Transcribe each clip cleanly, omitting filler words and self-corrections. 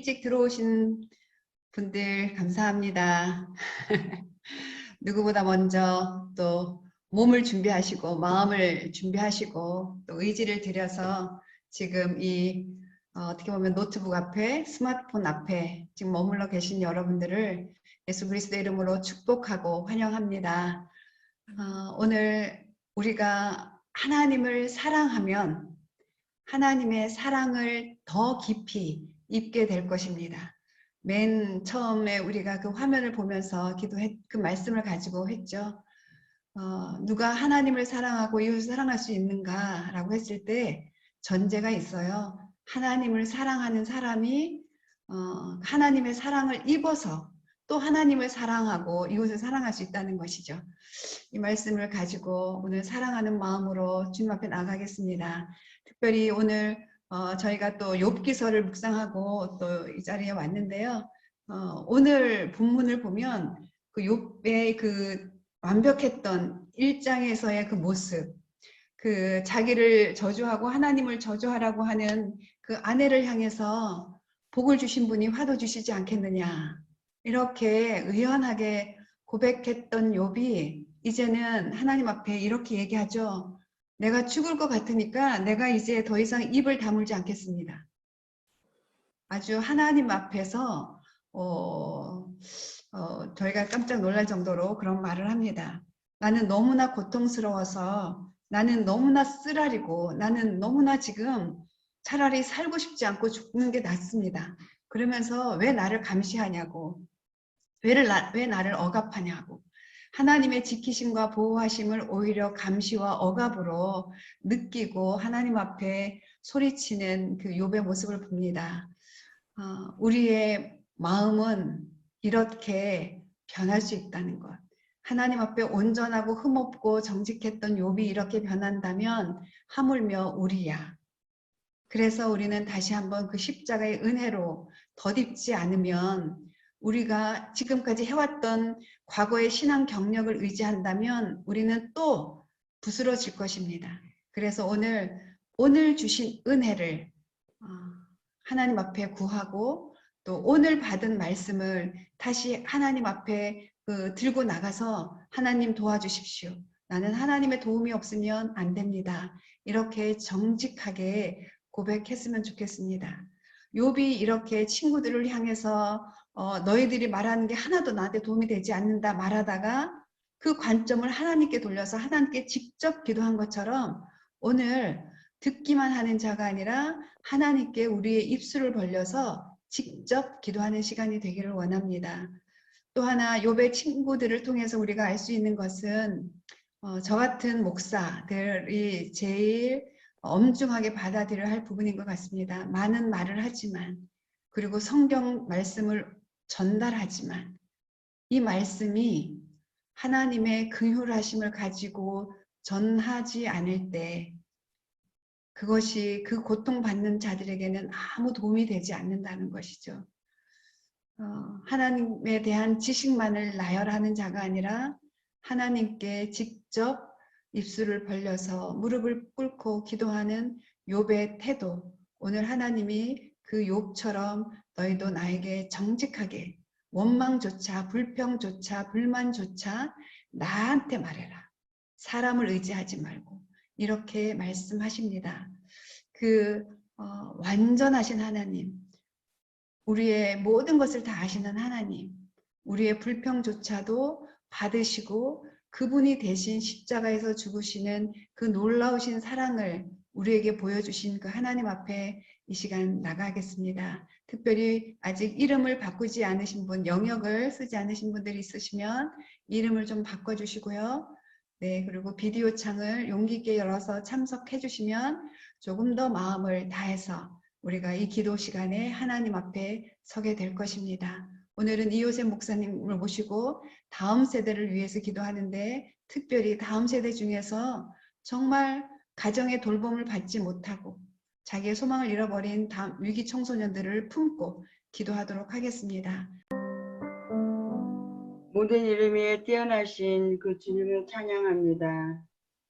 일찍 들어오신 분들 감사합니다. 누구보다 먼저 또 몸을 준비하시고 마음을 준비하시고 또 의지를 들여서 지금 이 어떻게 보면 노트북 앞에 스마트폰 앞에 지금 머물러 계신 여러분들을 예수 그리스도의 이름으로 축복하고 환영합니다. 오늘 우리가 하나님을 사랑하면 하나님의 사랑을 더 깊이 입게 될 것입니다. 맨 처음에 우리가 그 화면을 보면서 그 말씀을 가지고 했죠. 누가 하나님을 사랑하고 이웃을 사랑할 수 있는가 라고 했을 때 전제가 있어요. 하나님을 사랑하는 사람이 하나님의 사랑을 입어서 또 하나님을 사랑하고 이웃을 사랑할 수 있다는 것이죠. 이 말씀을 가지고 오늘 사랑하는 마음으로 주님 앞에 나가겠습니다. 특별히 오늘 저희가 또 욥기서를 묵상하고 또 이 자리에 왔는데요. 오늘 본문을 보면 그 욥의 그 완벽했던 1장에서의 그 모습, 그 자기를 저주하고 하나님을 저주하라고 하는 그 아내를 향해서 복을 주신 분이 화도 주시지 않겠느냐, 이렇게 의연하게 고백했던 욥이 이제는 하나님 앞에 이렇게 얘기하죠. 내가 죽을 것 같으니까 내가 이제 더 이상 입을 다물지 않겠습니다. 아주 하나님 앞에서 저희가 깜짝 놀랄 정도로 그런 말을 합니다. 나는 너무나 고통스러워서, 나는 너무나 쓰라리고, 나는 너무나 지금 차라리 살고 싶지 않고 죽는 게 낫습니다. 그러면서 왜 나를 감시하냐고, 왜 나를 억압하냐고, 하나님의 지키심과 보호하심을 오히려 감시와 억압으로 느끼고 하나님 앞에 소리치는 그 욥의 모습을 봅니다. 우리의 마음은 이렇게 변할 수 있다는 것. 하나님 앞에 온전하고 흠없고 정직했던 욥이 이렇게 변한다면 하물며 우리야. 그래서 우리는 다시 한번 그 십자가의 은혜로 덧입지 않으면, 우리가 지금까지 해왔던 과거의 신앙 경력을 의지한다면 우리는 또 부스러질 것입니다. 그래서 오늘 주신 은혜를 하나님 앞에 구하고, 또 오늘 받은 말씀을 다시 하나님 앞에 들고 나가서 하나님 도와주십시오. 나는 하나님의 도움이 없으면 안 됩니다. 이렇게 정직하게 고백했으면 좋겠습니다. 욥이 이렇게 친구들을 향해서 너희들이 말하는 게 하나도 나한테 도움이 되지 않는다 말하다가 그 관점을 하나님께 돌려서 하나님께 직접 기도한 것처럼 오늘 듣기만 하는 자가 아니라 하나님께 우리의 입술을 벌려서 직접 기도하는 시간이 되기를 원합니다. 또 하나 욥의 친구들을 통해서 우리가 알 수 있는 것은 저 같은 목사들이 제일 엄중하게 받아들여야 할 부분인 것 같습니다. 많은 말을 하지만, 그리고 성경 말씀을 전달하지만 이 말씀이 하나님의 긍휼하심을 가지고 전하지 않을 때 그것이 그 고통받는 자들에게는 아무 도움이 되지 않는다는 것이죠. 하나님에 대한 지식만을 나열하는 자가 아니라 하나님께 직접 입술을 벌려서 무릎을 꿇고 기도하는 욥의 태도, 오늘 하나님이 그 욥처럼 너희도 나에게 정직하게 원망조차 불평조차 불만조차 나한테 말해라. 사람을 의지하지 말고, 이렇게 말씀하십니다. 완전하신 하나님, 우리의 모든 것을 다 아시는 하나님, 우리의 불평조차도 받으시고 그분이 대신 십자가에서 죽으시는 그 놀라우신 사랑을 우리에게 보여주신 그 하나님 앞에 이 시간 나가겠습니다. 특별히 아직 이름을 바꾸지 않으신 분, 영역을 쓰지 않으신 분들이 있으시면 이름을 좀 바꿔주시고요. 네, 그리고 비디오 창을 용기 있게 열어서 참석해 주시면 조금 더 마음을 다해서 우리가 이 기도 시간에 하나님 앞에 서게 될 것입니다. 오늘은 이효셉 목사님을 모시고 다음 세대를 위해서 기도하는데, 특별히 다음 세대 중에서 정말 가정의 돌봄을 받지 못하고 자기의 소망을 잃어버린 위기 청소년들을 품고 기도하도록 하겠습니다. 모든 이름에 뛰어나신 그 주님을 찬양합니다.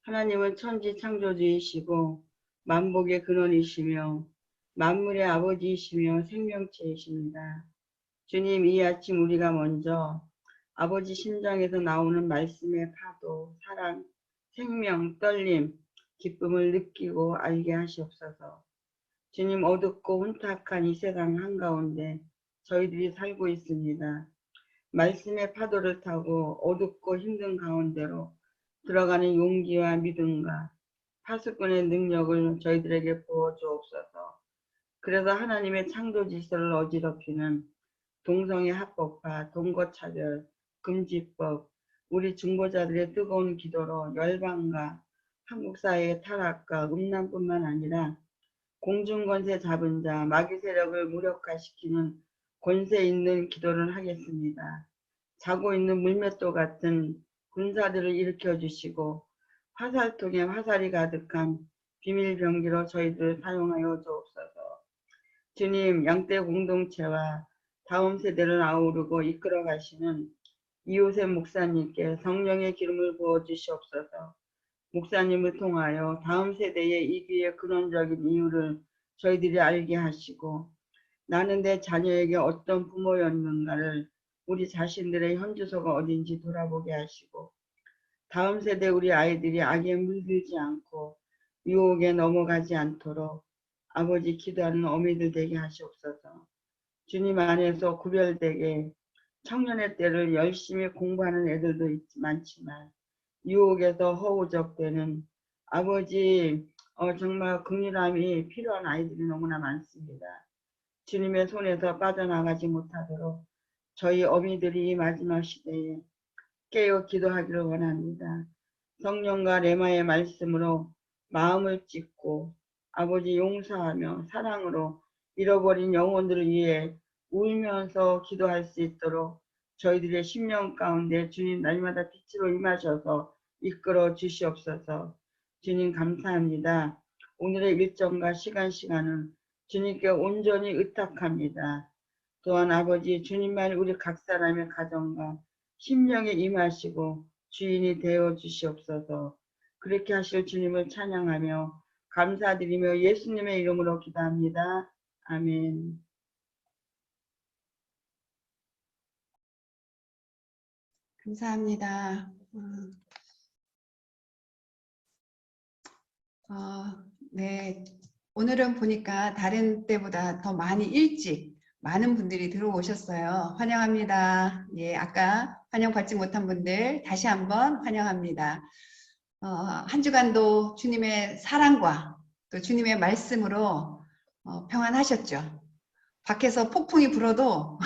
하나님은 천지 창조주이시고 만복의 근원이시며 만물의 아버지이시며 생명체이십니다. 주님, 이 아침 우리가 먼저 아버지 심장에서 나오는 말씀의 파도, 사랑, 생명, 떨림, 기쁨을 느끼고 알게 하시옵소서. 주님, 어둡고 혼탁한 이 세상 한가운데 저희들이 살고 있습니다. 말씀의 파도를 타고 어둡고 힘든 가운데로 들어가는 용기와 믿음과 파수꾼의 능력을 저희들에게 부어주옵소서. 그래서 하나님의 창조 질서를 어지럽히는 동성애 합법화, 동거차별, 금지법, 우리 중보자들의 뜨거운 기도로 열방과 한국 사회의 타락과 음란뿐만 아니라 공중권세 잡은 자, 마귀 세력을 무력화시키는 권세 있는 기도를 하겠습니다. 자고 있는 물맷돌 같은 군사들을 일으켜주시고 화살통에 화살이 가득한 비밀병기로 저희들을 사용하여 주옵소서. 주님, 양떼 공동체와 다음 세대를 아우르고 이끌어 가시는 이호셉 목사님께 성령의 기름을 부어 주시옵소서. 목사님을 통하여 다음 세대의 이기의 근원적인 이유를 저희들이 알게 하시고 나는 내 자녀에게 어떤 부모였는가를 우리 자신들의 현주소가 어딘지 돌아보게 하시고 다음 세대 우리 아이들이 악에 물들지 않고 유혹에 넘어가지 않도록 아버지 기도하는 어미들 되게 하시옵소서. 주님 안에서 구별되게 청년의 때를 열심히 공부하는 애들도 많지만 유혹에서 허우적대는 아버지 정말 긍휼함이 필요한 아이들이 너무나 많습니다. 주님의 손에서 빠져나가지 못하도록 저희 어미들이 이 마지막 시대에 깨어 기도하기를 원합니다. 성령과 레마의 말씀으로 마음을 찢고 아버지 용서하며 사랑으로 잃어버린 영혼들을 위해 울면서 기도할 수 있도록 저희들의 심령 가운데 주님 날마다 빛으로 임하셔서 이끌어 주시옵소서. 주님 감사합니다. 오늘의 일정과 시간은 주님께 온전히 의탁합니다. 또한 아버지 주님만 우리 각 사람의 가정과 심령에 임하시고 주인이 되어 주시옵소서. 그렇게 하실 주님을 찬양하며 감사드리며 예수님의 이름으로 기도합니다. 아멘. 감사합니다. 네. 오늘은 보니까 다른 때보다 더 많이 일찍 많은 분들이 들어오셨어요. 환영합니다. 예, 아까 환영받지 못한 분들 다시 한번 환영합니다. 한 주간도 주님의 사랑과 또 주님의 말씀으로 평안하셨죠. 밖에서 폭풍이 불어도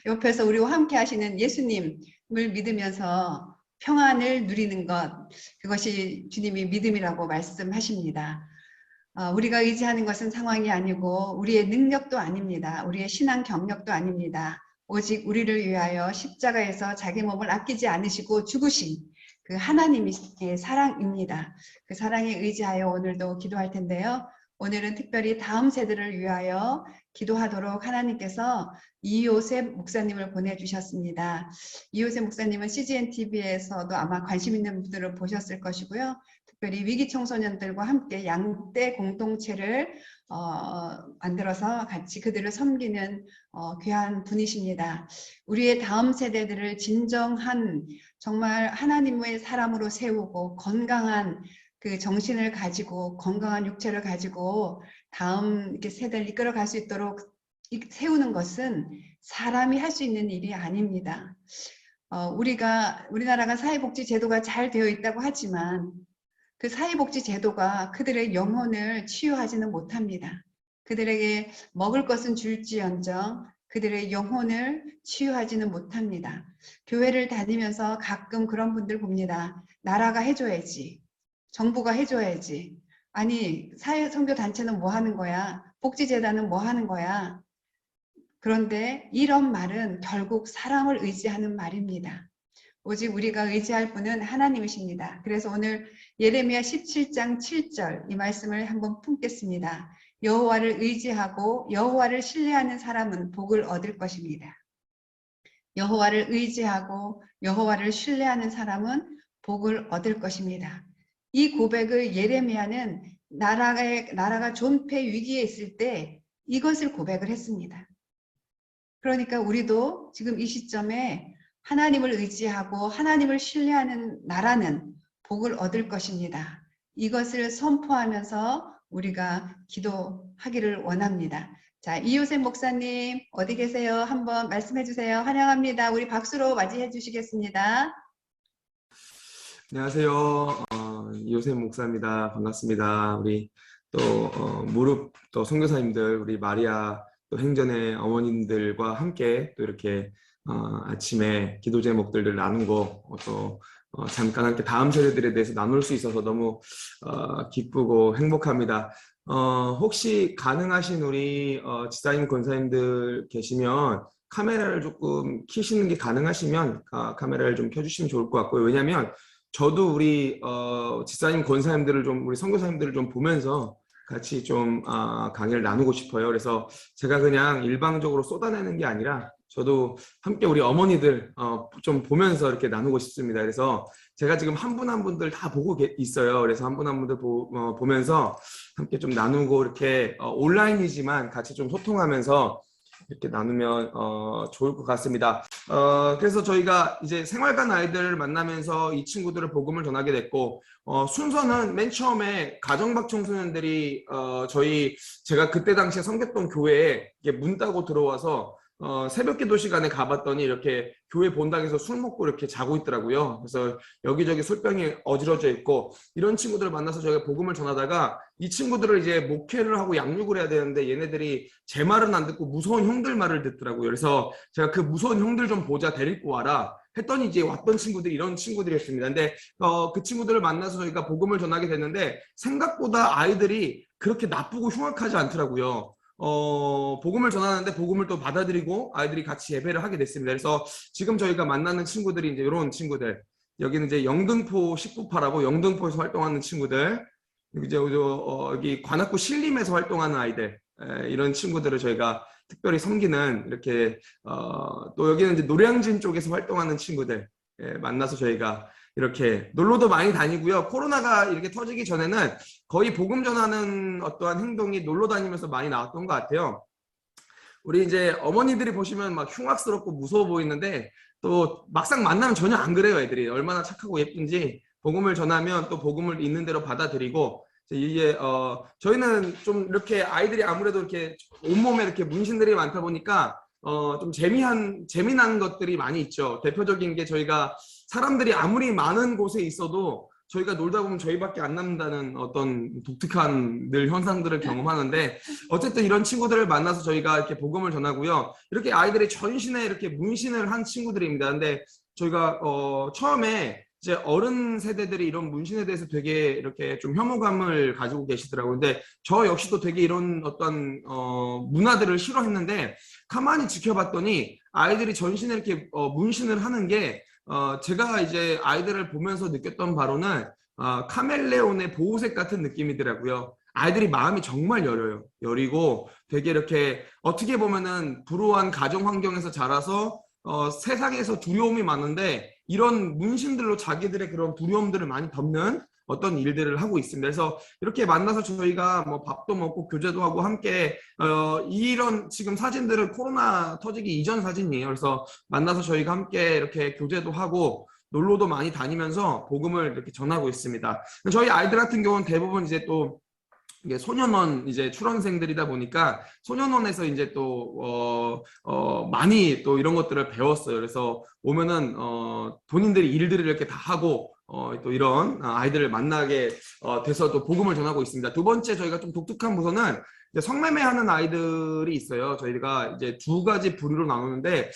옆에서 우리와 함께 하시는 예수님을 믿으면서 평안을 누리는 것, 그것이 주님이 믿음이라고 말씀하십니다. 우리가 의지하는 것은 상황이 아니고 우리의 능력도 아닙니다. 우리의 신앙 경력도 아닙니다. 오직 우리를 위하여 십자가에서 자기 몸을 아끼지 않으시고 죽으신 그 하나님의 사랑입니다. 그 사랑에 의지하여 오늘도 기도할 텐데요. 오늘은 특별히 다음 세대를 위하여 기도하도록 하나님께서 이호셉 목사님을 보내주셨습니다. 이호셉 목사님은 CGN TV에서도 아마 관심 있는 분들을 보셨을 것이고요. 특별히 위기 청소년들과 함께 양떼 공동체를 만들어서 같이 그들을 섬기는 귀한 분이십니다. 우리의 다음 세대들을 진정한 정말 하나님의 사람으로 세우고 건강한 그 정신을 가지고 건강한 육체를 가지고 다음 이렇게 세대를 이끌어갈 수 있도록 세우는 것은 사람이 할 수 있는 일이 아닙니다. 우리나라가 사회복지 제도가 잘 되어 있다고 하지만 그 사회복지 제도가 그들의 영혼을 치유하지는 못합니다. 그들에게 먹을 것은 줄지언정 그들의 영혼을 치유하지는 못합니다. 교회를 다니면서 가끔 그런 분들 봅니다. 나라가 해줘야지. 정부가 해줘야지. 아니 사회 선교 단체는 뭐 하는 거야? 복지재단은 뭐 하는 거야? 그런데 이런 말은 결국 사람을 의지하는 말입니다. 오직 우리가 의지할 분은 하나님이십니다. 그래서 오늘 예레미야 17장 7절 이 말씀을 한번 품겠습니다. 여호와를 의지하고 여호와를 신뢰하는 사람은 복을 얻을 것입니다. 여호와를 의지하고 여호와를 신뢰하는 사람은 복을 얻을 것입니다. 이 고백을 예레미야는 나라가 존폐 위기에 있을 때 이것을 고백을 했습니다. 그러니까 우리도 지금 이 시점에 하나님을 의지하고 하나님을 신뢰하는 나라는 복을 얻을 것입니다. 이것을 선포하면서 우리가 기도하기를 원합니다. 자, 이효셉 목사님 어디 계세요? 한번 말씀해 주세요. 환영합니다. 우리 박수로 맞이해 주시겠습니다. 안녕하세요. 이효셉 목사입니다. 반갑습니다. 우리 또 무릎 또 선교사님들, 우리 마리아 또 행전의 어머님들과 함께 또 이렇게 아침에 기도 제목들을 나누고 또 잠깐 함께 다음 세대들에 대해서 나눌 수 있어서 너무 기쁘고 행복합니다. 혹시 가능하신 우리 지사님 권사님들 계시면 카메라를 조금 켜시는 게 가능하시면 카메라를 좀 켜주시면 좋을 것 같고요. 왜냐하면 저도 우리 지사님 권사님들을 좀, 우리 선교사님들을 좀 보면서 같이 좀 강의를 나누고 싶어요. 그래서 제가 그냥 일방적으로 쏟아내는 게 아니라 저도 함께 우리 어머니들 좀 보면서 이렇게 나누고 싶습니다. 그래서 제가 지금 한 분 한 분들 다 보고 있어요. 그래서 한 분 한 분들 보면서 함께 좀 나누고 이렇게 온라인이지만 같이 좀 소통하면서 이렇게 나누면 좋을 것 같습니다. 그래서 저희가 이제 생활관 아이들을 만나면서 이 친구들을 복음을 전하게 됐고, 순서는 맨 처음에 가정박 청소년들이 제가 그때 당시에 섬겼던 교회에 문 따고 들어와서 새벽 기도 시간에 가봤더니 이렇게 교회 본당에서 술 먹고 이렇게 자고 있더라고요. 그래서 여기저기 술병이 어지러져 있고, 이런 친구들을 만나서 저희가 복음을 전하다가 이 친구들을 이제 목회를 하고 양육을 해야 되는데 얘네들이 제 말은 안 듣고 무서운 형들 말을 듣더라고요. 그래서 제가 그 무서운 형들 좀 보자, 데리고 와라 했더니 이제 왔던 친구들이 이런 친구들이었습니다. 근데 그 친구들을 만나서 저희가 복음을 전하게 됐는데 생각보다 아이들이 그렇게 나쁘고 흉악하지 않더라고요. 복음을 전하는데 복음을 또 받아들이고 아이들이 같이 예배를 하게 됐습니다. 그래서 지금 저희가 만나는 친구들이 이제 이런 친구들, 여기는 이제 영등포 19파라고 영등포에서 활동하는 친구들, 이제 여기 관악구 신림에서 활동하는 아이들, 이런 친구들을 저희가 특별히 섬기는, 이렇게 또 여기는 이제 노량진 쪽에서 활동하는 친구들 만나서 저희가 이렇게 놀러도 많이 다니고요. 코로나가 이렇게 터지기 전에는 거의 복음 전하는 어떠한 행동이 놀러 다니면서 많이 나왔던 것 같아요. 우리 이제 어머니들이 보시면 막 흉악스럽고 무서워 보이는데 또 막상 만나면 전혀 안 그래요. 애들이 얼마나 착하고 예쁜지 복음을 전하면 또 복음을 있는 대로 받아들이고, 이게 저희는 좀 이렇게 아이들이 아무래도 이렇게 온몸에 이렇게 문신들이 많다 보니까 좀 재미난 것들이 많이 있죠. 대표적인 게 저희가 사람들이 아무리 많은 곳에 있어도 저희가 놀다 보면 저희밖에 안 남는다는 어떤 독특한 늘 현상들을 경험하는데, 어쨌든 이런 친구들을 만나서 저희가 이렇게 복음을 전하고요. 이렇게 아이들이 전신에 이렇게 문신을 한 친구들입니다. 근데 저희가 처음에 이제 어른 세대들이 이런 문신에 대해서 되게 이렇게 좀 혐오감을 가지고 계시더라고요. 근데 저 역시도 되게 이런 어떤 문화들을 싫어했는데 가만히 지켜봤더니 아이들이 전신에 이렇게 문신을 하는 게 제가 이제 아이들을 보면서 느꼈던 바로는 카멜레온의 보호색 같은 느낌이더라고요. 아이들이 마음이 정말 여리고 되게 이렇게 어떻게 보면은 불우한 가정 환경에서 자라서 세상에서 두려움이 많은데 이런 문신들로 자기들의 그런 두려움들을 많이 덮는 어떤 일들을 하고 있습니다. 그래서 이렇게 만나서 저희가 뭐 밥도 먹고 교제도 하고 함께 이런 지금 사진들은 코로나 터지기 이전 사진이에요. 그래서 만나서 저희가 함께 이렇게 교제도 하고 놀러도 많이 다니면서 복음을 이렇게 전하고 있습니다. 저희 아이들 같은 경우는 대부분 이제 또 이게 소년원 이제 출원생들이다 보니까 소년원에서 이제 또 많이 또 이런 것들을 배웠어요. 그래서 오면은 본인들이 일들을 이렇게 다 하고 또 이런 아이들을 만나게 돼서 또 복음을 전하고 있습니다. 두 번째 저희가 좀 독특한 부서는 이제 성매매하는 아이들이 있어요. 저희가 이제 두 가지 부류로 나누는데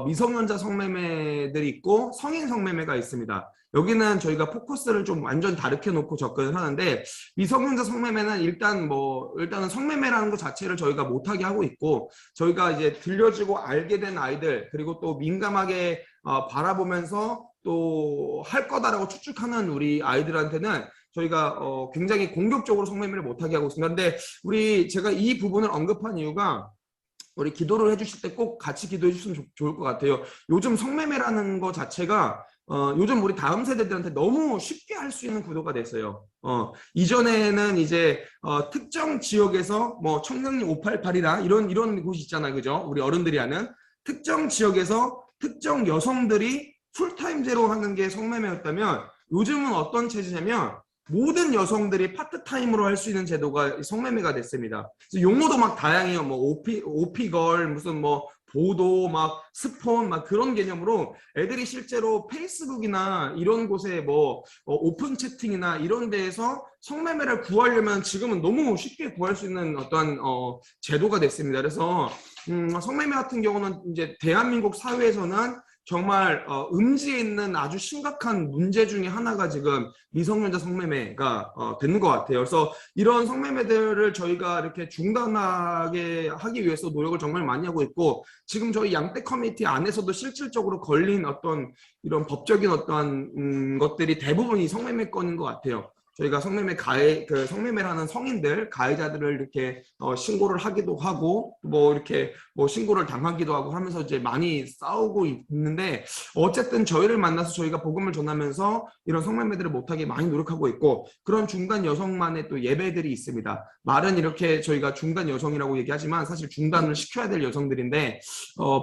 미성년자 성매매들이 있고 성인 성매매가 있습니다. 여기는 저희가 포커스를 좀 완전 다르게 놓고 접근을 하는데, 미성년자 성매매는 일단은 성매매라는 것 자체를 저희가 못하게 하고 있고, 저희가 이제 들려지고 알게 된 아이들, 그리고 또 민감하게 바라보면서 또 할 거다라고 추측하는 우리 아이들한테는 저희가 굉장히 공격적으로 성매매를 못하게 하고 있습니다. 근데 제가 이 부분을 언급한 이유가, 우리 기도를 해주실 때 꼭 같이 기도해 주시면 좋을 것 같아요. 요즘 성매매라는 것 자체가 요즘 우리 다음 세대들한테 너무 쉽게 할 수 있는 구도가 됐어요. 이전에는 이제 특정 지역에서 뭐 청량리 588이나 이런 곳이 있잖아요. 그죠? 우리 어른들이 아는 특정 지역에서 특정 여성들이 풀타임제로 하는 게 성매매였다면 요즘은 어떤 체제냐면 모든 여성들이 파트타임으로 할 수 있는 제도가 성매매가 됐습니다. 그래서 용어도 막 다양해요. 뭐 오피걸 무슨 뭐 보도 막 스폰 막 그런 개념으로 애들이 실제로 페이스북이나 이런 곳에 뭐 오픈 채팅이나 이런 데에서 성매매를 구하려면 지금은 너무 쉽게 구할 수 있는 어떤 제도가 됐습니다. 그래서 성매매 같은 경우는 이제 대한민국 사회에서는 정말 음지에 있는 아주 심각한 문제 중에 하나가 지금 미성년자 성매매가 되는 것 같아요. 그래서 이런 성매매들을 저희가 이렇게 중단하게 하기 위해서 노력을 정말 많이 하고 있고 지금 저희 양떼 커뮤니티 안에서도 실질적으로 걸린 어떤 이런 법적인 어떤 것들이 대부분이 성매매 건인 것 같아요. 저희가 성매매를 하는 성인들, 가해자들을 이렇게 신고를 하기도 하고, 뭐 이렇게 뭐 신고를 당하기도 하고 하면서 이제 많이 싸우고 있는데, 어쨌든 저희를 만나서 저희가 복음을 전하면서 이런 성매매들을 못하게 많이 노력하고 있고, 그런 중간 여성만의 또 예배들이 있습니다. 말은 이렇게 저희가 중간 여성이라고 얘기하지만 사실 중단을 시켜야 될 여성들인데,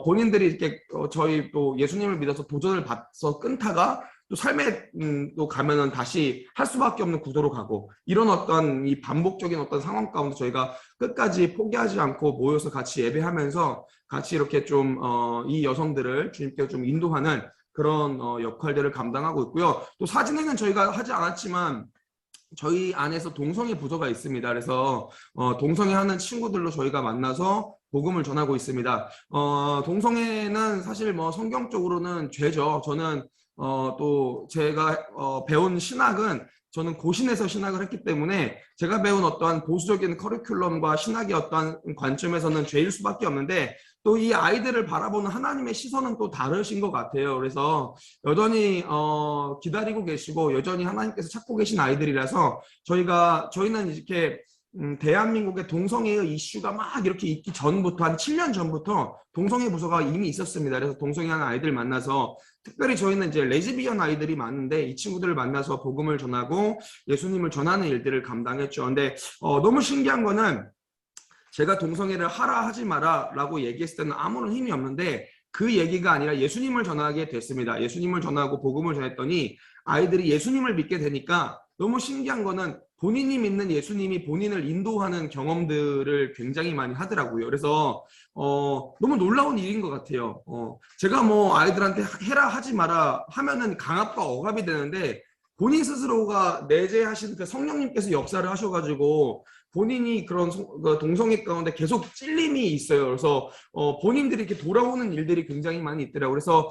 본인들이 이렇게 저희 또 예수님을 믿어서 도전을 받아서 끊다가 또 삶에 또 가면은 다시 할 수밖에 없는 구도로 가고 이런 어떤 이 반복적인 어떤 상황 가운데 저희가 끝까지 포기하지 않고 모여서 같이 예배하면서 같이 이렇게 좀 이 여성들을 주님께 좀 인도하는 그런 역할들을 감당하고 있고요. 또 사진에는 저희가 하지 않았지만 저희 안에서 동성애 부서가 있습니다. 그래서 동성애 하는 친구들로 저희가 만나서 복음을 전하고 있습니다. 동성애는 사실 뭐 성경적으로는 죄죠. 저는 또 제가 배운 신학은 저는 고신에서 신학을 했기 때문에 제가 배운 어떠한 보수적인 커리큘럼과 신학의 어떠한 관점에서는 죄일 수밖에 없는데 또 이 아이들을 바라보는 하나님의 시선은 또 다르신 것 같아요. 그래서 여전히 기다리고 계시고 여전히 하나님께서 찾고 계신 아이들이라서 저희는 이렇게 대한민국의 동성애의 이슈가 막 이렇게 있기 전부터 한 7년 전부터 동성애 부서가 이미 있었습니다. 그래서 동성애 하는 아이들 만나서 특별히 저희는 이제 레즈비언 아이들이 많은데 이 친구들을 만나서 복음을 전하고 예수님을 전하는 일들을 감당했죠. 근데 너무 신기한 거는 제가 동성애를 하라 하지 마라 라고 얘기했을 때는 아무런 힘이 없는데 그 얘기가 아니라 예수님을 전하게 됐습니다. 예수님을 전하고 복음을 전했더니 아이들이 예수님을 믿게 되니까 너무 신기한 거는 본인이 믿는 예수님이 본인을 인도하는 경험들을 굉장히 많이 하더라고요. 그래서 너무 놀라운 일인 것 같아요. 제가 뭐 아이들한테 해라 하지 마라 하면은 강압과 억압이 되는데 본인 스스로가 내재하신 그 성령님께서 역사를 하셔가지고 본인이 그런 동성애 가운데 계속 찔림이 있어요. 그래서 본인들이 이렇게 돌아오는 일들이 굉장히 많이 있더라고요. 그래서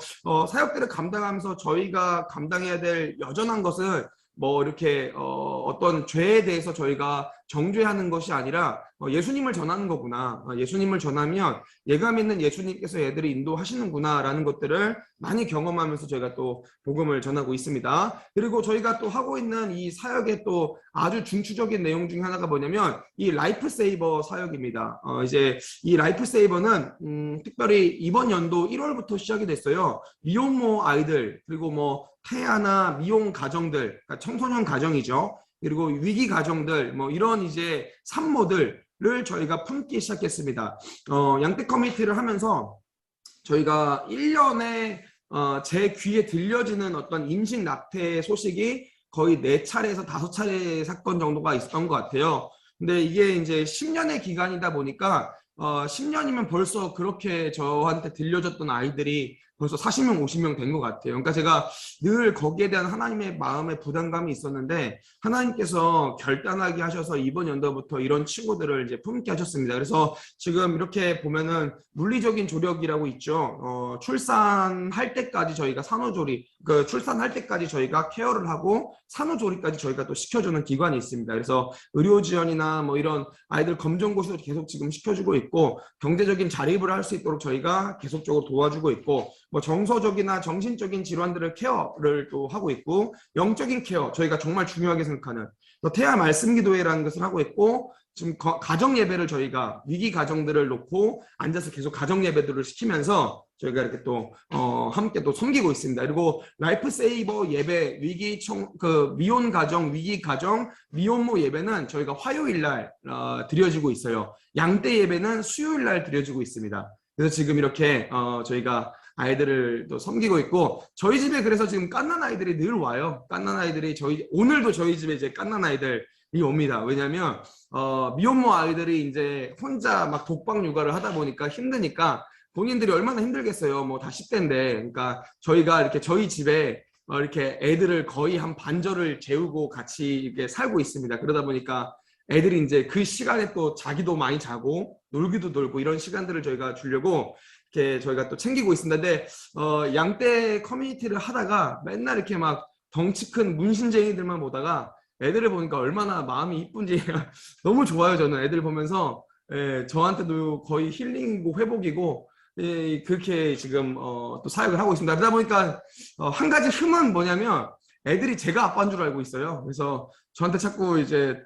사역들을 감당하면서 저희가 감당해야 될 여전한 것은 뭐 이렇게 어떤 죄에 대해서 저희가 정죄하는 것이 아니라 예수님을 전하는 거구나. 예수님을 전하면 얘가 믿는 예수님께서 애들을 인도하시는구나 라는 것들을 많이 경험하면서 저희가 또 복음을 전하고 있습니다. 그리고 저희가 또 하고 있는 이 사역의 또 아주 중추적인 내용 중에 하나가 뭐냐면 이 라이프 세이버 사역입니다. 이제 이 라이프 세이버는 특별히 이번 연도 1월부터 시작이 됐어요. 미혼모 아이들 그리고 뭐 태아나 미혼 가정들, 그러니까 청소년 가정이죠. 그리고 위기 가정들, 뭐 이런 이제 산모들을 저희가 품기 시작했습니다. 양떼 커뮤니티를 하면서 저희가 1년에 제 귀에 들려지는 어떤 임신 낙태 소식이 거의 4차례에서 5차례 사건 정도가 있었던 것 같아요. 근데 이게 이제 10년의 기간이다 보니까 10년이면 벌써 그렇게 저한테 들려졌던 아이들이 벌써 40명, 50명 된 것 같아요. 그러니까 제가 늘 거기에 대한 하나님의 마음의 부담감이 있었는데 하나님께서 결단하게 하셔서 이번 연도부터 이런 친구들을 이제 품게 하셨습니다. 그래서 지금 이렇게 보면은 물리적인 조력이라고 있죠. 출산할 때까지 저희가 산후조리, 출산할 때까지 저희가 케어를 하고 산후조리까지 저희가 또 시켜주는 기관이 있습니다. 그래서 의료지원이나 뭐 이런 아이들 검정고시도 계속 지금 시켜주고 있고 경제적인 자립을 할 수 있도록 저희가 계속적으로 도와주고 있고 뭐 정서적이나 정신적인 질환들을 케어를 또 하고 있고 영적인 케어 저희가 정말 중요하게 생각하는 또 태아 말씀기도회라는 것을 하고 있고 지금 가정 예배를 저희가 위기 가정들을 놓고 앉아서 계속 가정 예배들을 시키면서 저희가 이렇게 또 함께 또 섬기고 있습니다. 그리고 라이프 세이버 예배 미혼 가정 위기 가정 미혼모 예배는 저희가 화요일 날 드려지고 있어요. 양떼 예배는 수요일 날 드려지고 있습니다. 그래서 지금 이렇게 저희가 아이들을 또 섬기고 있고 저희 집에 그래서 지금 갓난 아이들이 늘 와요. 갓난 아이들이 오늘도 저희 집에 이제 갓난 아이들이 옵니다. 왜냐하면 미혼모 아이들이 이제 혼자 막 독방 육아를 하다 보니까 힘드니까 본인들이 얼마나 힘들겠어요. 뭐 다 10대인데 그러니까 저희가 이렇게 저희 집에 이렇게 애들을 거의 한 반절을 재우고 같이 이렇게 살고 있습니다. 그러다 보니까 애들이 이제 그 시간에 또 자기도 많이 자고 놀기도 놀고 이런 시간들을 저희가 주려고 이렇게 저희가 또 챙기고 있습니다. 근데 양떼 커뮤니티를 하다가 맨날 이렇게 막 덩치 큰 문신쟁이들만 보다가 애들을 보니까 얼마나 마음이 이쁜지 너무 좋아요. 저는 애들 보면서 저한테도 거의 힐링이고 회복이고 그렇게 지금 또 사역을 하고 있습니다. 그러다 보니까 한 가지 흠은 뭐냐면 애들이 제가 아빠인 줄 알고 있어요. 그래서 저한테 자꾸 이제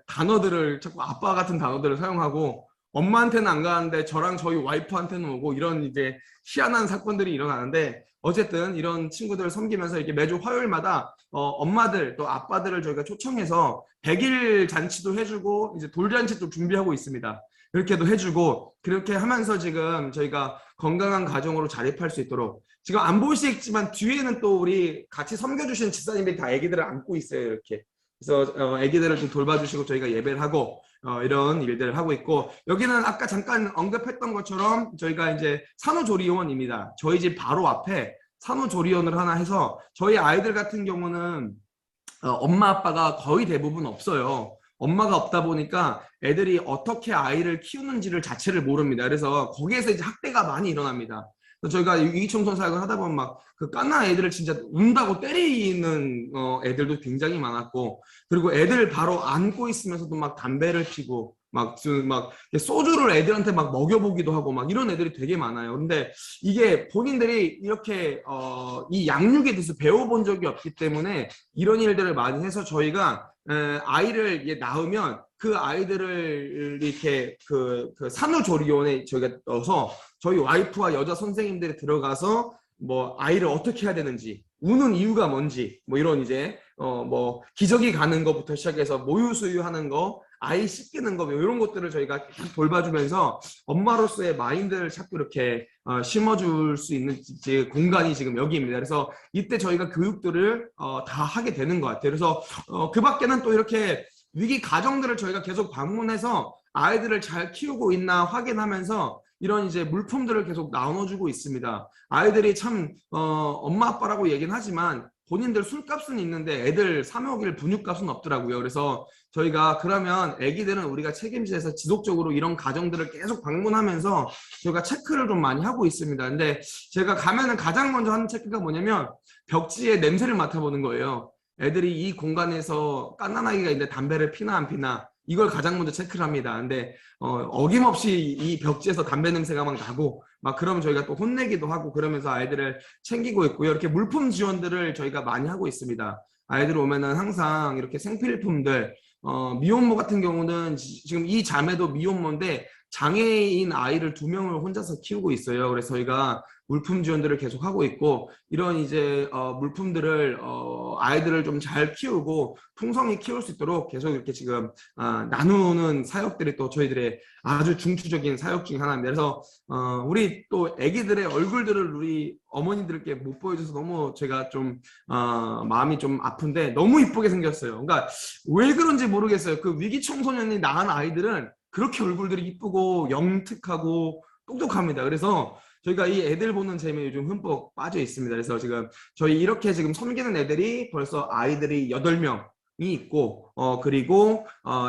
자꾸 아빠 같은 단어들을 사용하고 엄마한테는 안 가는데 저랑 저희 와이프한테는 오고 이런 이제 희한한 사건들이 일어나는데 어쨌든 이런 친구들을 섬기면서 이렇게 매주 화요일마다 엄마들 또 아빠들을 저희가 초청해서 100일 잔치도 해주고 이제 돌잔치도 준비하고 있습니다. 이렇게도 해주고 그렇게 하면서 지금 저희가 건강한 가정으로 자립할 수 있도록 지금 안 보이시겠지만 뒤에는 또 우리 같이 섬겨주신 집사님들이 다 아기들을 안고 있어요. 이렇게. 그래서 아기들을 좀 돌봐주시고 저희가 예배를 하고 이런 일들을 하고 있고 여기는 아까 잠깐 언급했던 것처럼 저희가 이제 산후조리원입니다. 저희 집 바로 앞에 산후조리원을 하나 해서 저희 아이들 같은 경우는 엄마 아빠가 거의 대부분 없어요. 엄마가 없다 보니까 애들이 어떻게 아이를 키우는지를 자체를 모릅니다. 그래서 거기에서 이제 학대가 많이 일어납니다. 저희가 위기청소년 사역을 하다 보면 막 그 갓난 애들을 진짜 운다고 때리는 애들도 굉장히 많았고 그리고 애들 바로 안고 있으면서도 막 담배를 피고 막 소주를 애들한테 막 먹여보기도 하고 막 이런 애들이 되게 많아요. 근데 이게 본인들이 이렇게 이 양육에 대해서 배워본 적이 없기 때문에 이런 일들을 많이 해서 저희가 아이를 낳으면 그 아이들을 이렇게 그 산후조리원에 저희가 넣어서 저희 와이프와 여자 선생님들이 들어가서 뭐 아이를 어떻게 해야 되는지 우는 이유가 뭔지 뭐 이런 이제 뭐 기저귀 가는 것부터 시작해서 모유 수유하는 거 아이 씻기는 거 이런 것들을 저희가 돌봐주면서 엄마로서의 마인드를 자꾸 이렇게 심어줄 수 있는 공간이 지금 여기입니다. 그래서 이때 저희가 교육들을 다 하게 되는 것 같아요. 그래서 그 밖에는 또 이렇게 위기 가정들을 저희가 계속 방문해서 아이들을 잘 키우고 있나 확인하면서 이런 이제 물품들을 계속 나눠주고 있습니다. 아이들이 참 엄마 아빠라고 얘기는 하지만 본인들 술값은 있는데 애들 사 먹일 분유값은 없더라고요. 그래서 저희가 그러면 애기들은 우리가 책임져서 지속적으로 이런 가정들을 계속 방문하면서 저희가 체크를 좀 많이 하고 있습니다. 근데 제가 가면은 가장 먼저 하는 체크가 뭐냐면 벽지의 냄새를 맡아보는 거예요. 애들이 이 공간에서 갓난아기가 있는데 담배를 피나 안 피나 이걸 가장 먼저 체크를 합니다. 근데 어김없이 이 벽지에서 담배 냄새가 막 나고 막 그러면 저희가 또 혼내기도 하고 그러면서 아이들을 챙기고 있고요. 이렇게 물품 지원들을 저희가 많이 하고 있습니다. 아이들 오면은 항상 이렇게 생필품들 미혼모 같은 경우는 지금 이 자매도 미혼모인데 장애인 아이를 2명을 혼자서 키우고 있어요. 그래서 저희가 물품 지원들을 계속 하고 있고 이런 이제 물품들을 아이들을 좀 잘 키우고 풍성히 키울 수 있도록 계속 이렇게 지금 나누는 사역들이 또 저희들의 아주 중추적인 사역 중 하나입니다. 그래서 우리 또 아기들의 얼굴들을 우리 어머니들께 못 보여줘서 너무 제가 좀 마음이 좀 아픈데 너무 이쁘게 생겼어요. 그러니까 왜 그런지 모르겠어요. 그 위기 청소년이 낳은 아이들은 그렇게 얼굴들이 이쁘고 영특하고 똑똑합니다. 그래서 저희가 이 애들 보는 재미에 요즘 흠뻑 빠져 있습니다. 그래서 지금 저희 이렇게 지금 섬기는 애들이 벌써 아이들이 8명이 있고 그리고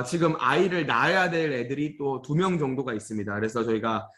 지금 아이를 낳아야 될 애들이 또 2명 정도가 있습니다. 그래서 저희가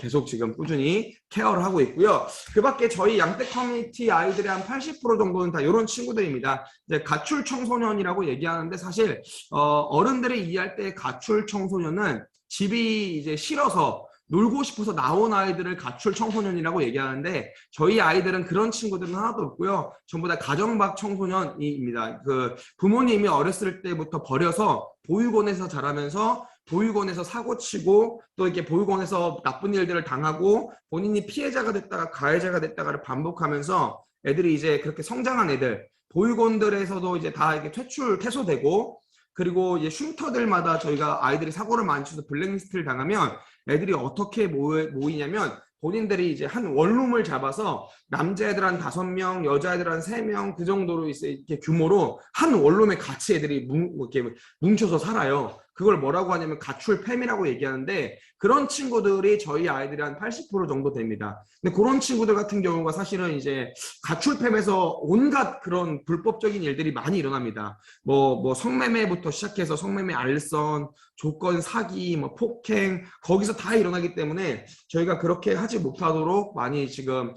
계속 지금 꾸준히 케어를 하고 있고요. 그 밖에 저희 양떼 커뮤니티 아이들의 한 80% 정도는 다 이런 친구들입니다. 이제 가출 청소년이라고 얘기하는데 사실 어른들이 이해할 때 가출 청소년은 집이 이제 싫어서 놀고 싶어서 나온 아이들을 가출 청소년이라고 얘기하는데 저희 아이들은 그런 친구들은 하나도 없고요. 전부 다 가정 밖 청소년입니다. 그 부모님이 어렸을 때부터 버려서 보육원에서 자라면서 보육원에서 사고 치고 또 이렇게 보육원에서 나쁜 일들을 당하고 본인이 피해자가 됐다가 가해자가 됐다가를 반복하면서 애들이 이제 그렇게 성장한 애들, 보육원들에서도 이제 다 이렇게 퇴소되고, 그리고 이제 쉼터들마다 저희가 아이들이 사고를 많이 쳐서 블랙리스트를 당하면 애들이 어떻게 모이냐면 본인들이 이제 한 원룸을 잡아서 남자애들 한 5명, 여자애들 한 3명 그 정도로 이렇게 규모로 한 원룸에 같이 애들이 이렇게 뭉쳐서 살아요. 그걸 뭐라고 하냐면 가출팸이라고 얘기하는데 그런 친구들이 저희 아이들이 한 80% 정도 됩니다. 근데 그런 친구들 같은 경우가 사실은 이제 가출팸에서 온갖 그런 불법적인 일들이 많이 일어납니다. 뭐 성매매부터 시작해서 성매매 알선, 조건 사기, 뭐 폭행 거기서 다 일어나기 때문에 저희가 그렇게 하지 못하도록 많이 지금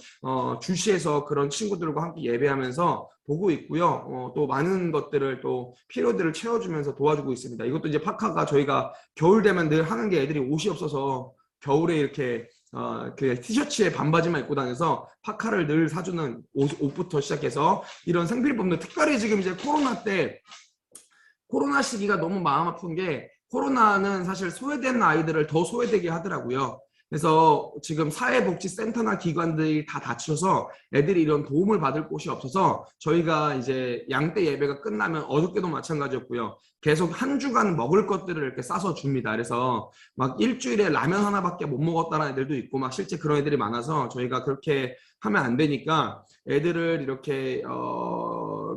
주시해서 그런 친구들과 함께 예배하면서 보고 있고요. 또 많은 것들을 또 필요들을 채워주면서 도와주고 있습니다. 이것도 이제 파카가 저희가 겨울 되면 늘 하는 게 애들이 옷이 없어서 겨울에 이렇게 그 티셔츠에 반바지만 입고 다녀서 파카를 늘 사주는 옷부터 시작해서 이런 생필품들 특별히 지금 이제 코로나 시기가 너무 마음 아픈 게 코로나는 사실 소외된 아이들을 더 소외되게 하더라고요. 그래서 지금 사회복지센터나 기관들이 다 닫혀서 애들이 이런 도움을 받을 곳이 없어서 저희가 이제 양떼 예배가 끝나면 어저께도 마찬가지였고요. 계속 한 주간 먹을 것들을 이렇게 싸서 줍니다. 그래서 막 일주일에 라면 하나밖에 못 먹었다는 애들도 있고 막 실제 그런 애들이 많아서 저희가 그렇게 하면 안 되니까 애들을 이렇게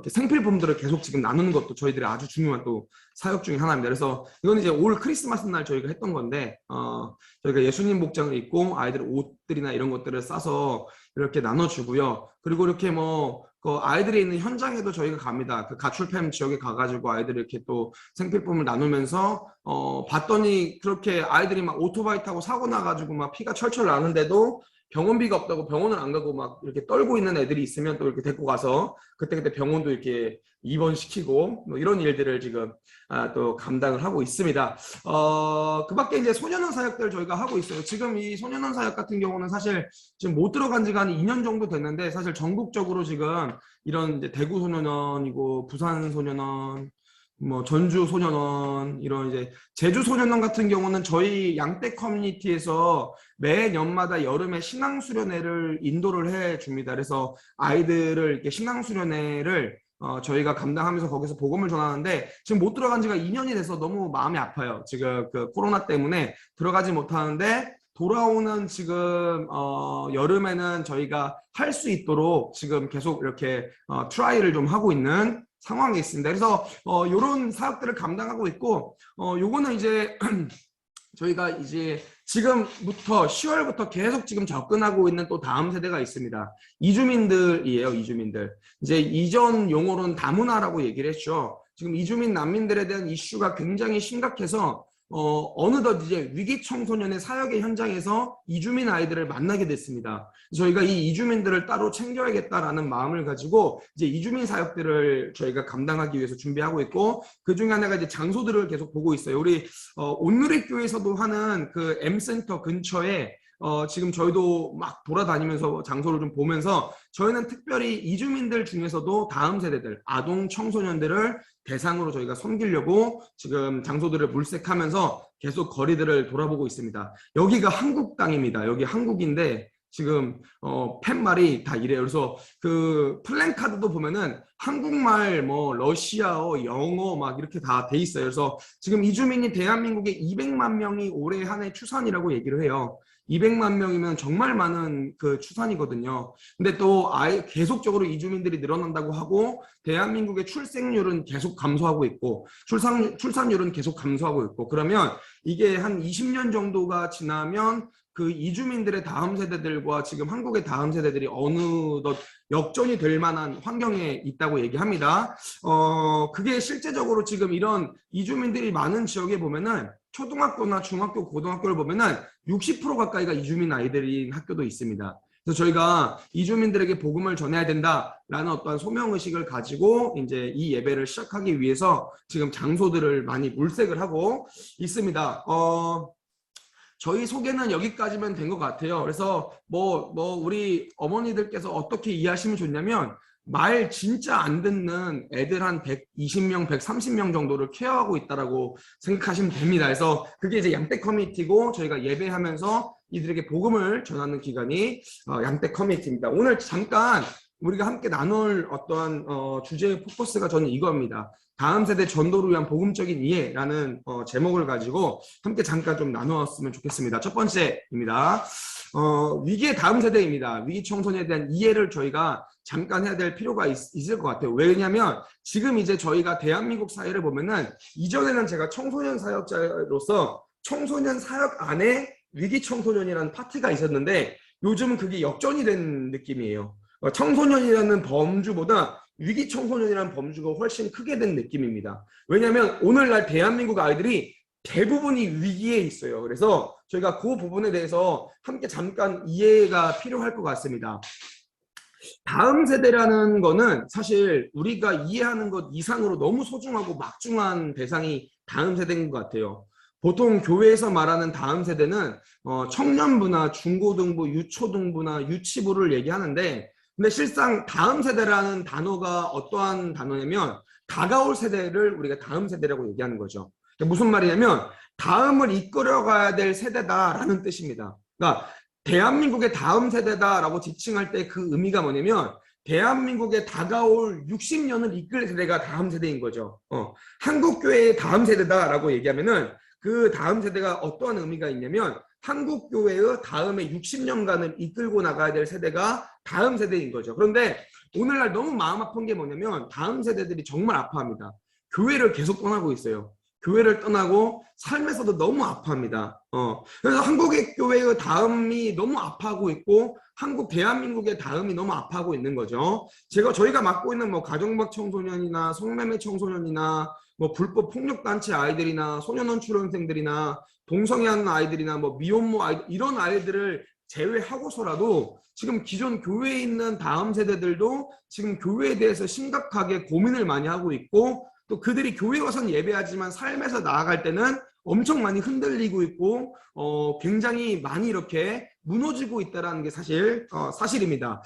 생필품들을 계속 지금 나누는 것도 저희들이 아주 중요한 또 사역 중에 하나입니다. 그래서 이건 이제 올 크리스마스 날 저희가 했던 건데 저희가 예수님 복장을 입고 아이들 옷들이나 이런 것들을 싸서 이렇게 나눠주고요. 그리고 이렇게 그 아이들이 있는 현장에도 저희가 갑니다. 그 가출팸 지역에 가가지고 아이들 이렇게 또 생필품을 나누면서 봤더니 그렇게 아이들이 막 오토바이 타고 사고 나가지고 막 피가 철철 나는데도 병원비가 없다고 병원을 안 가고 막 이렇게 떨고 있는 애들이 있으면 또 이렇게 데리고 가서 그때 병원도 이렇게 입원시키고 뭐 이런 일들을 지금 또 감당을 하고 있습니다. 그 밖에 이제 소년원 사역들 저희가 하고 있어요. 지금 이 소년원 사역 같은 경우는 사실 지금 못 들어간 지가 한 2년 정도 됐는데 사실 전국적으로 지금 이런 이제 대구 소년원이고 부산 소년원 뭐 전주 소년원 이런 이제 제주 소년원 같은 경우는 저희 양떼 커뮤니티에서 매년마다 여름에 신앙수련회를 인도를 해 줍니다. 그래서 아이들을 이렇게 신앙수련회를 저희가 감당하면서 거기서 복음을 전하는데 지금 못 들어간 지가 2년이 돼서 너무 마음이 아파요. 지금 그 코로나 때문에 들어가지 못하는데 돌아오는 지금 여름에는 저희가 할 수 있도록 지금 계속 이렇게 트라이를 좀 하고 있는 상황에 있습니다. 그래서 이런 사역들을 감당하고 있고 요거는 이제 저희가 이제 지금부터 10월부터 계속 지금 접근하고 있는 또 다음 세대가 있습니다. 이주민들이에요. 이주민들. 이제 이전 용어로는 다문화라고 얘기를 했죠. 지금 이주민 난민들에 대한 이슈가 굉장히 심각해서 어느덧 이제 위기 청소년의 사역의 현장에서 이주민 아이들을 만나게 됐습니다. 저희가 이 이주민들을 따로 챙겨야겠다라는 마음을 가지고 이제 이주민 사역들을 저희가 감당하기 위해서 준비하고 있고 그 중에 하나가 이제 장소들을 계속 보고 있어요. 우리 온누리교회에서도 하는 그 M센터 근처에 지금 저희도 막 돌아다니면서 장소를 좀 보면서 저희는 특별히 이주민들 중에서도 다음 세대들, 아동 청소년들을 대상으로 저희가 섬기려고 지금 장소들을 물색하면서 계속 거리들을 돌아보고 있습니다. 여기가 한국 땅입니다. 여기 한국인데 지금 팻말이 다 이래요. 그래서 그 플랜카드도 보면은 한국말, 뭐 러시아어, 영어 막 이렇게 다 돼 있어요. 그래서 지금 이주민이 대한민국에 200만 명이 올해 한 해 추산이라고 얘기를 해요. 200만 명이면 정말 많은 그 추산이거든요. 근데 또 계속적으로 이주민들이 늘어난다고 하고 대한민국의 출생률은 계속 감소하고 있고 출산율은 계속 감소하고 있고 그러면 이게 한 20년 정도가 지나면 그 이주민들의 다음 세대들과 지금 한국의 다음 세대들이 어느덧 역전이 될 만한 환경에 있다고 얘기합니다. 그게 실제적으로 지금 이런 이주민들이 많은 지역에 보면은 초등학교나 중학교, 고등학교를 보면은 60% 가까이가 이주민 아이들인 학교도 있습니다. 그래서 저희가 이주민들에게 복음을 전해야 된다라는 어떤 소명의식을 가지고 이제 이 예배를 시작하기 위해서 지금 장소들을 많이 물색을 하고 있습니다. 저희 소개는 여기까지면 된 것 같아요. 그래서 우리 어머니들께서 어떻게 이해하시면 좋냐면 말 진짜 안 듣는 애들 한 120명, 130명 정도를 케어하고 있다라고 생각하시면 됩니다. 그래서 그게 이제 양떼 커뮤니티고 저희가 예배하면서 이들에게 복음을 전하는 기관이 양떼 커뮤니티입니다. 오늘 잠깐 우리가 함께 나눌 어떠한 주제의 포커스가 저는 이겁니다. 다음 세대 전도를 위한 복음적인 이해라는 제목을 가지고 함께 잠깐 좀 나누었으면 좋겠습니다. 첫 번째입니다. 위기의 다음 세대입니다. 위기 청소년에 대한 이해를 저희가 잠깐 해야 될 필요가 있을 것 같아요. 왜냐하면 지금 이제 저희가 대한민국 사회를 보면은 이전에는 제가 청소년 사역자로서 청소년 사역 안에 위기 청소년이라는 파트가 있었는데 요즘은 그게 역전이 된 느낌이에요. 청소년이라는 범주보다 위기 청소년이라는 범주가 훨씬 크게 된 느낌입니다. 왜냐하면 오늘날 대한민국 아이들이 대부분이 위기에 있어요. 그래서 저희가 그 부분에 대해서 함께 잠깐 이해가 필요할 것 같습니다. 다음 세대라는 거는 사실 우리가 이해하는 것 이상으로 너무 소중하고 막중한 대상이 다음 세대인 것 같아요. 보통 교회에서 말하는 다음 세대는 청년부나 중고등부, 유초등부나 유치부를 얘기하는데 근데 실상 다음 세대라는 단어가 어떠한 단어냐면 다가올 세대를 우리가 다음 세대라고 얘기하는 거죠. 무슨 말이냐면 다음을 이끌어가야 될 세대다라는 뜻입니다. 그러니까 대한민국의 다음 세대다라고 지칭할 때 그 의미가 뭐냐면 대한민국의 다가올 60년을 이끌 세대가 다음 세대인 거죠. 한국교회의 다음 세대다라고 얘기하면은 그 다음 세대가 어떠한 의미가 있냐면 한국교회의 다음에 60년간을 이끌고 나가야 될 세대가 다음 세대인 거죠. 그런데 오늘날 너무 마음 아픈 게 뭐냐면 다음 세대들이 정말 아파합니다. 교회를 계속 떠나고 있어요. 교회를 떠나고 삶에서도 너무 아파합니다. 그래서 한국의 교회의 다음이 너무 아파하고 있고 대한민국의 다음이 너무 아파하고 있는 거죠. 저희가 맡고 있는 가정박 청소년이나 성매매 청소년이나 불법 폭력 단체 아이들이나 소년원 출연생들이나 동성애하는 아이들이나 미혼모 아이들 이런 아이들을 제외하고서라도 지금 기존 교회에 있는 다음 세대들도 지금 교회에 대해서 심각하게 고민을 많이 하고 있고 또 그들이 교회 와서는 예배하지만 삶에서 나아갈 때는 엄청 많이 흔들리고 있고 굉장히 많이 이렇게 무너지고 있다는 게 사실입니다.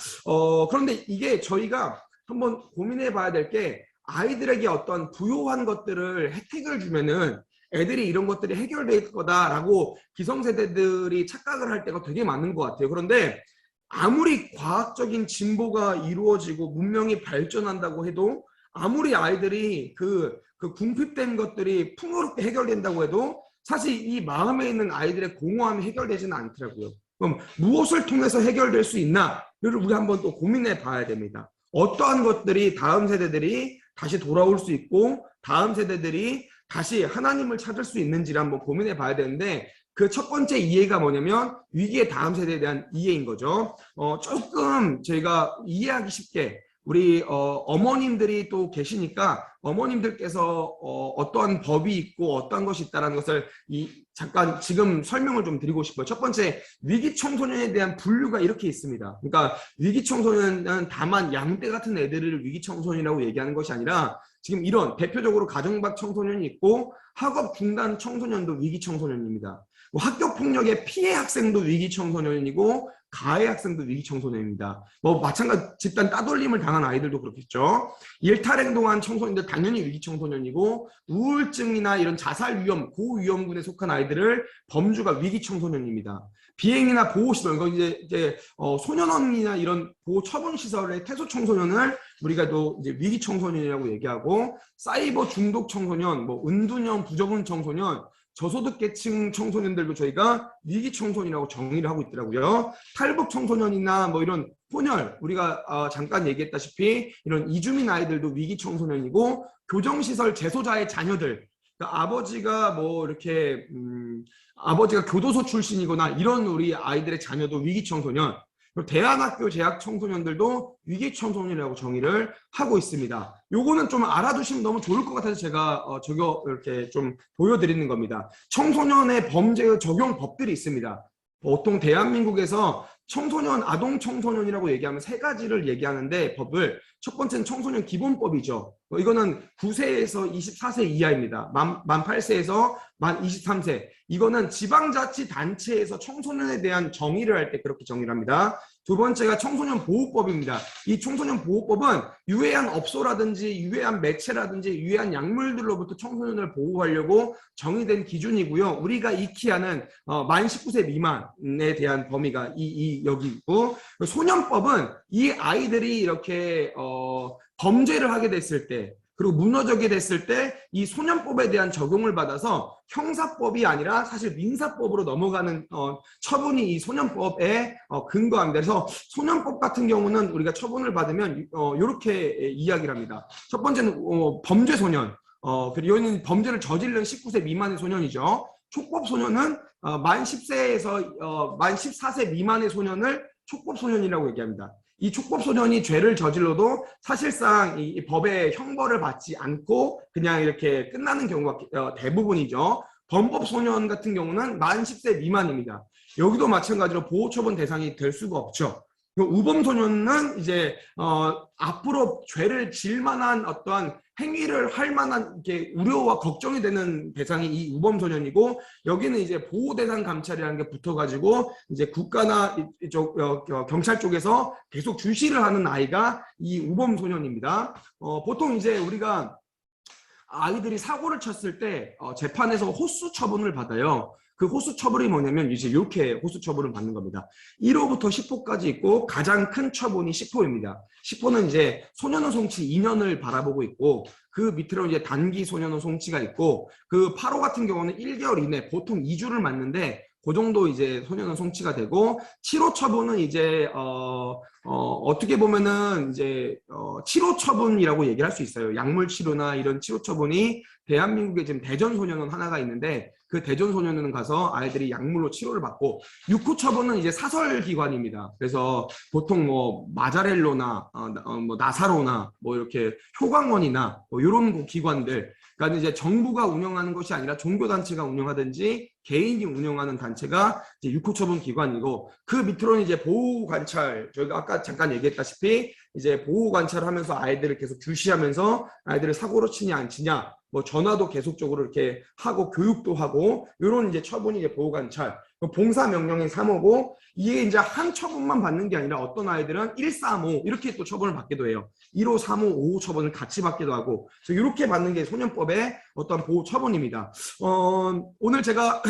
그런데 이게 저희가 한번 고민해 봐야 될 게 아이들에게 어떤 부요한 것들을 혜택을 주면은 애들이 이런 것들이 해결될 거다라고 기성세대들이 착각을 할 때가 되게 많은 것 같아요. 그런데 아무리 과학적인 진보가 이루어지고 문명이 발전한다고 해도 아무리 아이들이 그 궁핍된 것들이 풍요롭게 해결된다고 해도 사실 이 마음에 있는 아이들의 공허함이 해결되지는 않더라고요. 그럼 무엇을 통해서 해결될 수 있나를 우리 한번 또 고민해 봐야 됩니다. 어떠한 것들이 다음 세대들이 다시 돌아올 수 있고 다음 세대들이 다시 하나님을 찾을 수 있는지를 한번 고민해 봐야 되는데 그 첫 번째 이해가 뭐냐면 위기의 다음 세대에 대한 이해인 거죠. 조금 저희가 이해하기 쉽게 우리 어머님들이 또 계시니까 어머님들께서 어떠한 법이 있고 어떠한 것이 있다는 것을 잠깐 지금 설명을 좀 드리고 싶어요. 첫 번째, 위기 청소년에 대한 분류가 이렇게 있습니다. 그러니까 위기 청소년은 다만 양떼 같은 애들을 위기 청소년이라고 얘기하는 것이 아니라 지금 이런 대표적으로 가정박 청소년이 있고 학업 중단 청소년도 위기 청소년입니다. 학교 폭력의 피해 학생도 위기 청소년이고 가해 학생도 위기 청소년입니다. 마찬가지 집단 따돌림을 당한 아이들도 그렇겠죠. 일탈행동한 청소년들 당연히 위기 청소년이고 우울증이나 이런 자살 위험, 고위험군에 속한 아이들을 범주가 위기 청소년입니다. 비행이나 보호시설, 이제 소년원이나 이런 보호 처분 시설의 퇴소 청소년을 우리가 또 이제 위기 청소년이라고 얘기하고 사이버 중독 청소년, 은둔형 부적응 청소년, 저소득계층 청소년들도 저희가 위기 청소년이라고 정의를 하고 있더라고요. 탈북 청소년이나 이런 혼혈, 우리가 잠깐 얘기했다시피 이런 이주민 아이들도 위기 청소년이고 교정시설 재소자의 자녀들, 그러니까 아버지가 교도소 출신이거나 이런 우리 아이들의 자녀도 위기 청소년, 대안학교 재학 청소년들도 위기 청소년이라고 정의를 하고 있습니다. 요거는 좀 알아두시면 너무 좋을 것 같아서 제가 이렇게 좀 보여드리는 겁니다. 청소년의 범죄의 적용 법들이 있습니다. 보통 대한민국에서 청소년, 아동 청소년이라고 얘기하면 세 가지를 얘기하는데 법을 첫 번째는 청소년 기본법이죠. 이거는 9세에서 24세 이하입니다. 만 8세에서 만 23세. 이거는 지방자치단체에서 청소년에 대한 정의를 할 때 그렇게 정의를 합니다. 두 번째가 청소년 보호법입니다. 이 청소년 보호법은 유해한 업소라든지 유해한 매체라든지 유해한 약물들로부터 청소년을 보호하려고 정의된 기준이고요. 우리가 익히 하는 만 19세 미만에 대한 범위가 여기고, 소년법은 이 아이들이 이렇게 범죄를 하게 됐을 때, 그리고 무너지게 됐을 때 이 소년법에 대한 적용을 받아서 형사법이 아니라 사실 민사법으로 넘어가는 처분이 이 소년법에 근거합니다. 그래서 소년법 같은 경우는 우리가 처분을 받으면 이렇게 이야기를 합니다. 첫 번째는 범죄 소년, 그리고 여기는 범죄를 저지른 19세 미만의 소년이죠. 촉법 소년은 만 10세에서 만 14세 미만의 소년을 촉법 소년이라고 얘기합니다. 이 촉법 소년이 죄를 저질러도 사실상 이 법의 형벌을 받지 않고 그냥 이렇게 끝나는 경우가 대부분이죠. 범법 소년 같은 경우는 만 10세 미만입니다. 여기도 마찬가지로 보호처분 대상이 될 수가 없죠. 우범 소년은 이제 앞으로 죄를 질 만한 어떠한 행위를 할 만한 이렇게 우려와 걱정이 되는 대상이 이 우범 소년이고, 여기는 이제 보호 대상 감찰이라는 게 붙어가지고 이제 국가나 이쪽 경찰 쪽에서 계속 주시를 하는 아이가 이 우범 소년입니다. 보통 이제 우리가 아이들이 사고를 쳤을 때 재판에서 호수 처분을 받아요. 그 호수 처벌이 뭐냐면 이제 이렇게 호수 처벌을 받는 겁니다. 1호부터 10호까지 있고 가장 큰 처분이 10호입니다. 10호는 이제 소년원 송치 2년을 바라보고 있고, 그 밑으로 이제 단기 소년원 송치가 있고, 그 8호 같은 경우는 1개월 이내 보통 2주를 맞는데 그 정도 이제 소년원 송치가 되고, 7호 처분은 이제 어떻게 보면은 이제 7호 처분이라고 얘기할 수 있어요. 약물 치료나 이런 치료 처분이 대한민국에 지금 대전 소년원 하나가 있는데, 그 대전 소년원은 가서 아이들이 약물로 치료를 받고, 6호 처분은 이제 사설 기관입니다. 그래서 보통 뭐 마자렐로나 뭐 나사로나 뭐 이렇게 효광원이나 뭐 이런 기관들, 그러니까 이제 정부가 운영하는 것이 아니라 종교단체가 운영하든지 개인이 운영하는 단체가 이제 6호 처분 기관이고, 그 밑으로는 이제 보호관찰, 저희가 아까 잠깐 얘기했다시피 이제 보호관찰을 하면서 아이들을 계속 주시하면서 아이들을 사고로 치냐 안 치냐, 뭐 전화도 계속적으로 이렇게 하고 교육도 하고, 이런 이제 처분이 이제 보호관찰, 봉사 명령이 3호고, 이게 이제 한 처분만 받는 게 아니라 어떤 아이들은 1, 3호 이렇게 또 처분을 받기도 해요. 1호, 3호, 5호 처분을 같이 받기도 하고, 그래서 이렇게 받는 게 소년법의 어떤 보호 처분입니다. 오늘 제가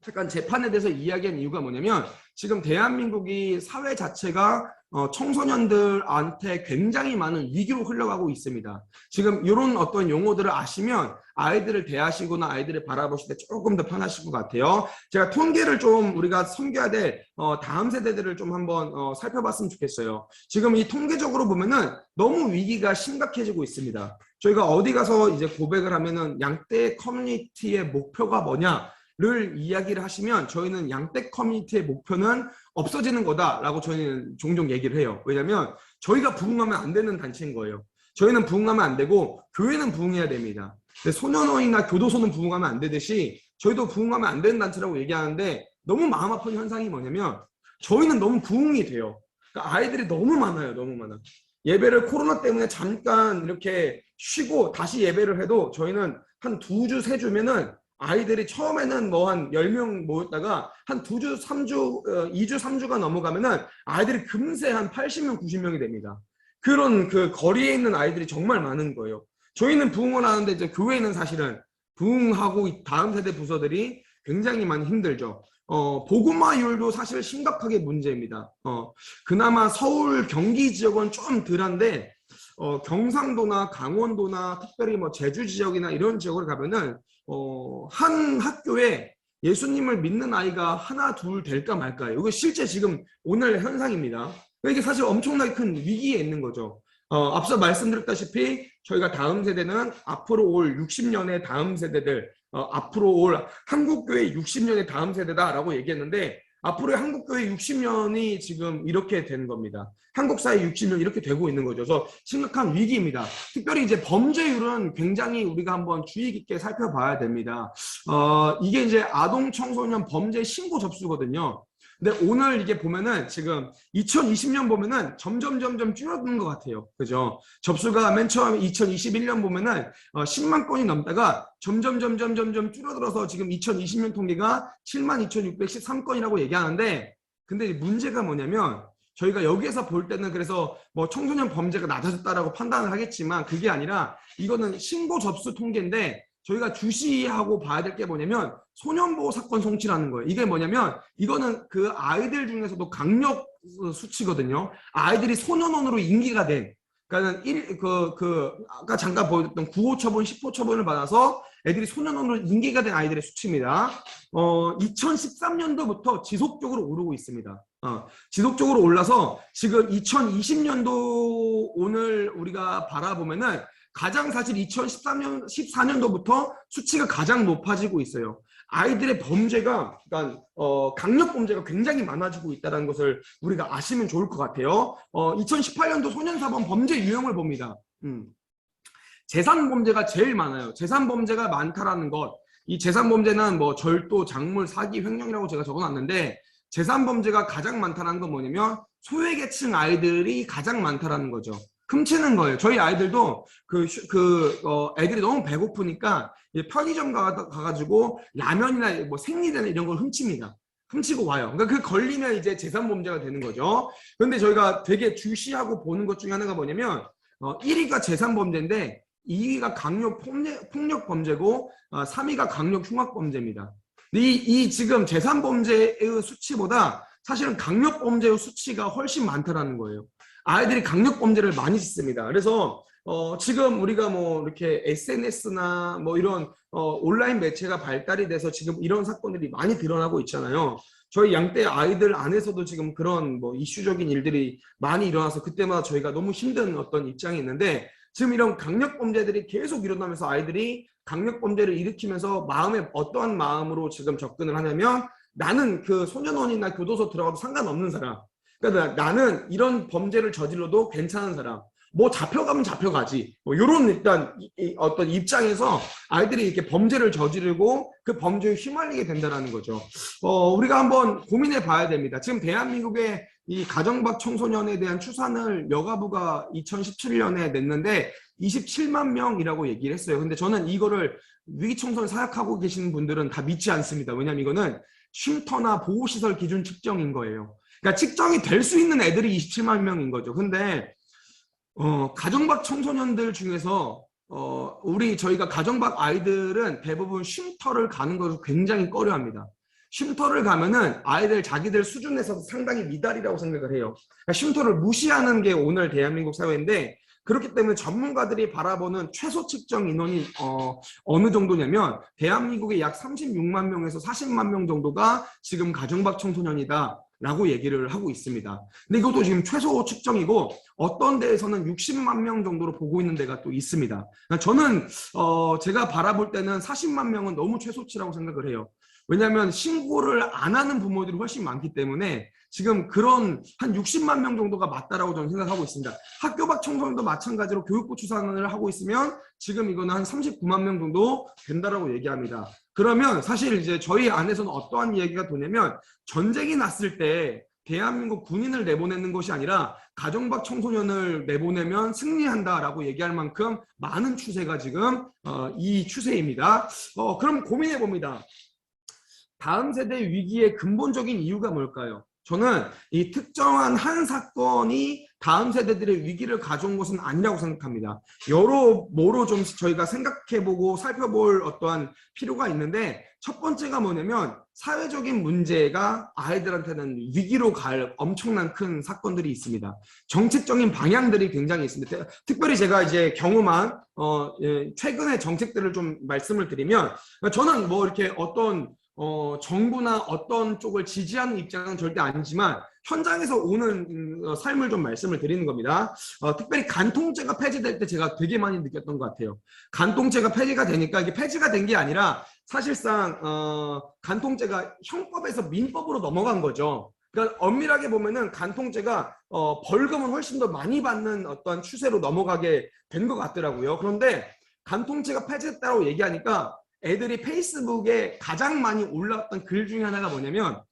잠깐 재판에 대해서 이야기한 이유가 뭐냐면, 지금 대한민국이 사회 자체가 청소년들한테 굉장히 많은 위기로 흘러가고 있습니다. 지금 이런 어떤 용어들을 아시면 아이들을 대하시거나 아이들을 바라보실 때 조금 더 편하실 것 같아요. 제가 통계를 좀 우리가 섬겨야 될 다음 세대들을 좀 한번 살펴봤으면 좋겠어요. 지금 이 통계적으로 보면은 너무 위기가 심각해지고 있습니다. 저희가 어디 가서 이제 고백을 하면은 양떼 커뮤니티의 목표가 뭐냐 를 이야기를 하시면, 저희는 양떼 커뮤니티의 목표는 없어지는 거다라고 저희는 종종 얘기를 해요. 왜냐하면 저희가 부흥하면 안 되는 단체인 거예요. 저희는 부흥하면 안 되고 교회는 부흥해야 됩니다. 근데 소년원이나 교도소는 부흥하면 안 되듯이 저희도 부흥하면 안 되는 단체라고 얘기하는데, 너무 마음 아픈 현상이 뭐냐면 저희는 너무 부흥이 돼요. 그러니까 아이들이 너무 많아요. 너무 많아. 예배를 코로나 때문에 잠깐 이렇게 쉬고 다시 예배를 해도 저희는 한 2주, 3주면은 아이들이 처음에는 뭐 한 10명 모였다가 한 2주, 3주, 2주, 3주가 넘어가면은 아이들이 금세 한 80명, 90명이 됩니다. 그런 그 거리에 있는 아이들이 정말 많은 거예요. 저희는 부흥을 하는데 이제 교회는 사실은 부흥하고 다음 세대 부서들이 굉장히 많이 힘들죠. 복음화율도 사실 심각하게 문제입니다. 그나마 서울, 경기 지역은 좀 덜한데 경상도나 강원도나 특별히 뭐 제주 지역이나 이런 지역을 가면은 한 학교에 예수님을 믿는 아이가 하나, 둘 될까 말까요. 이거 실제 지금 오늘 현상입니다. 이게 사실 엄청나게 큰 위기에 있는 거죠. 앞서 말씀드렸다시피 저희가 다음 세대는 앞으로 올 60년의 다음 세대들, 앞으로 올 한국교회 60년의 다음 세대다라고 얘기했는데, 앞으로의 한국교회 60년이 지금 이렇게 되는 겁니다. 한국 사회 60년 이렇게 되고 있는 거죠. 그래서 심각한 위기입니다. 특별히 이제 범죄율은 굉장히 우리가 한번 주의 깊게 살펴봐야 됩니다. 이게 이제 아동 청소년 범죄 신고 접수거든요. 근데 오늘 이게 보면은 지금 2020년 보면은 점점 줄어드는 것 같아요. 그죠? 접수가 맨 처음 2021년 보면은 10만 건이 넘다가 점점 줄어들어서 지금 2020년 통계가 72,613건이라고 얘기하는데, 근데 문제가 뭐냐면 저희가 여기에서 볼 때는 그래서 뭐 청소년 범죄가 낮아졌다라고 판단을 하겠지만 그게 아니라 이거는 신고 접수 통계인데 저희가 주시하고 봐야 될 게 뭐냐면 소년보호 사건 송치라는 거예요. 이게 뭐냐면 이거는 그 아이들 중에서도 강력 수치거든요. 아이들이 소년원으로 인기가 된, 그러니까 아까 잠깐 보였던 9호 처분, 10호 처분을 받아서 애들이 소년원으로 인기가 된 아이들의 수치입니다. 2013년도부터 지속적으로 오르고 있습니다. 지속적으로 올라서 지금 2020년도 오늘 우리가 바라보면은 가장 사실 2014년도부터 수치가 가장 높아지고 있어요. 아이들의 범죄가, 그러니까 강력 범죄가 굉장히 많아지고 있다는 것을 우리가 아시면 좋을 것 같아요. 2018년도 소년사범 범죄 유형을 봅니다. 재산 범죄가 제일 많아요. 재산 범죄가 많다라는 것. 이 재산 범죄는 뭐 절도, 작물, 사기, 횡령이라고 제가 적어놨는데 재산 범죄가 가장 많다는 건 뭐냐면 소외계층 아이들이 가장 많다라는 거죠. 훔치는 거예요. 저희 아이들도 애들이 너무 배고프니까 편의점 가가지고 라면이나 뭐 생리대나 이런 걸 훔칩니다. 훔치고 와요. 그러니까 그 걸리면 이제 재산 범죄가 되는 거죠. 그런데 저희가 되게 주시하고 보는 것 중에 하나가 뭐냐면 1위가 재산 범죄인데 2위가 강력 폭력 범죄고 3위가 강력 흉악 범죄입니다. 이 지금 재산 범죄의 수치보다 사실은 강력 범죄의 수치가 훨씬 많다라는 거예요. 아이들이 강력 범죄를 많이 짓습니다. 그래서 지금 우리가 뭐 이렇게 SNS나 뭐 이런 온라인 매체가 발달이 돼서 지금 이런 사건들이 많이 드러나고 있잖아요. 저희 양떼 아이들 안에서도 지금 그런 뭐 이슈적인 일들이 많이 일어나서 그때마다 저희가 너무 힘든 어떤 입장이 있는데 지금 이런 강력 범죄들이 계속 일어나면서 아이들이 강력 범죄를 일으키면서 마음에 어떠한 마음으로 지금 접근을 하냐면 나는 그 소년원이나 교도소 들어가도 상관없는 사람. 그러니까 나는 이런 범죄를 저질러도 괜찮은 사람. 뭐 잡혀가면 잡혀가지. 뭐 이런 일단 어떤 입장에서 아이들이 이렇게 범죄를 저지르고 그 범죄에 휘말리게 된다는 거죠. 우리가 한번 고민해 봐야 됩니다. 지금 대한민국의 이 가정박 청소년에 대한 추산을 여가부가 2017년에 냈는데 27만 명이라고 얘기를 했어요. 근데 저는 이거를 위기청소년 사역하고 계시는 분들은 다 믿지 않습니다. 왜냐하면 이거는 쉼터나 보호시설 기준 측정인 거예요. 그러니까 측정이 될 수 있는 애들이 27만 명인 거죠. 근데 가정박 청소년들 중에서 저희가 가정박 아이들은 대부분 쉼터를 가는 것을 굉장히 꺼려합니다. 쉼터를 가면은 아이들 자기들 수준에서 상당히 미달이라고 생각을 해요. 그러니까 쉼터를 무시하는 게 오늘 대한민국 사회인데 그렇기 때문에 전문가들이 바라보는 최소 측정 인원이 어느 정도냐면 대한민국의 약 36만 명에서 40만 명 정도가 지금 가정박 청소년이다 라고 얘기를 하고 있습니다. 근데 이것도 지금 최소 측정이고 어떤 데에서는 60만 명 정도로 보고 있는 데가 또 있습니다. 저는 제가 바라볼 때는 40만 명은 너무 최소치라고 생각을 해요. 왜냐하면 신고를 안 하는 부모들이 훨씬 많기 때문에 지금 그런 한 60만 명 정도가 맞다라고 저는 생각하고 있습니다. 학교 밖 청소년도 마찬가지로 교육부 추산을 하고 있으면 지금 이거는 한 39만 명 정도 된다라고 얘기합니다. 그러면 사실 이제 저희 안에서는 어떠한 얘기가 도냐면 전쟁이 났을 때 대한민국 군인을 내보내는 것이 아니라 가정박 청소년을 내보내면 승리한다라고 얘기할 만큼 많은 추세가 지금 이 추세입니다. 그럼 고민해 봅니다. 다음 세대 위기의 근본적인 이유가 뭘까요? 저는 이 특정한 한 사건이 다음 세대들의 위기를 가져온 것은 아니라고 생각합니다. 여러모로 좀 저희가 생각해보고 살펴볼 어떠한 필요가 있는데 첫 번째가 뭐냐면 사회적인 문제가 아이들한테는 위기로 갈 엄청난 큰 사건들이 있습니다. 정책적인 방향들이 굉장히 있습니다. 특별히 제가 이제 경험한 최근의 정책들을 좀 말씀을 드리면 저는 뭐 이렇게 어떤 정부나 어떤 쪽을 지지하는 입장은 절대 아니지만 현장에서 오는 삶을 좀 말씀을 드리는 겁니다. 특별히 간통죄가 폐지될 때 제가 되게 많이 느꼈던 것 같아요. 간통죄가 폐지가 되니까 이게 폐지가 된 게 아니라 사실상 간통죄가 형법에서 민법으로 넘어간 거죠. 그러니까 엄밀하게 보면은 간통죄가 벌금은 훨씬 더 많이 받는 어떤 추세로 넘어가게 된 것 같더라고요. 그런데 간통죄가 폐지됐다고 얘기하니까 애들이 페이스북에 가장 많이 올라왔던 글 중에 하나가 뭐냐면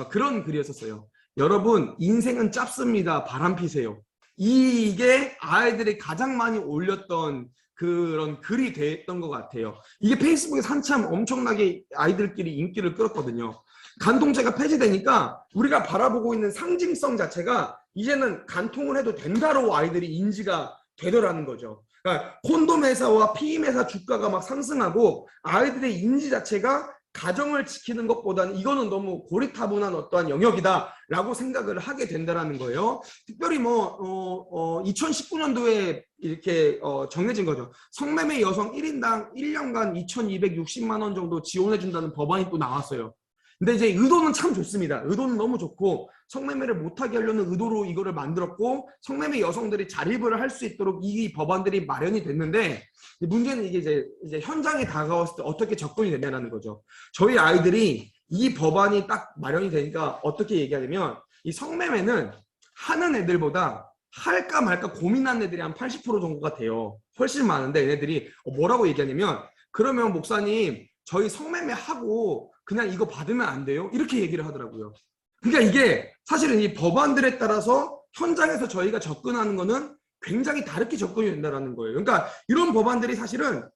그런 글이었었어요. 여러분, 인생은 짧습니다. 바람 피세요. 이게 아이들이 가장 많이 올렸던 그런 글이 됐던 것 같아요. 이게 페이스북에서 한참 엄청나게 아이들끼리 인기를 끌었거든요. 간통죄가 폐지되니까 우리가 바라보고 있는 상징성 자체가 이제는 간통을 해도 된다로 아이들이 인지가 되더라는 거죠. 그러니까 콘돔 회사와 피임 회사 주가가 막 상승하고 아이들의 인지 자체가 가정을 지키는 것보다는 이거는 너무 고리타분한 어떠한 영역이다라고 생각을 하게 된다라는 거예요. 특별히 2019년도에 이렇게 정해진 거죠. 성매매 여성 1인당 1년간 2,260만 원 정도 지원해준다는 법안이 또 나왔어요. 근데 이제 의도는 참 좋습니다. 의도는 너무 좋고 성매매를 못하게 하려는 의도로 이거를 만들었고 성매매 여성들이 자립을 할 수 있도록 이 법안들이 마련이 됐는데 문제는 이게 이제 현장에 다가왔을 때 어떻게 접근이 되냐는 거죠. 저희 아이들이 이 법안이 딱 마련이 되니까 어떻게 얘기하냐면 이 성매매는 하는 애들보다 할까 말까 고민하는 애들이 한 80% 정도가 돼요. 훨씬 많은데 얘네들이 뭐라고 얘기하냐면 그러면 목사님 저희 성매매 하고 그냥 이거 받으면 안 돼요? 이렇게 얘기를 하더라고요. 그러니까 이게 사실은 이 법안들에 따라서 현장에서 저희가 접근하는 거는 굉장히 다르게 접근이 된다는 거예요. 그러니까 이런 법안들이 사실은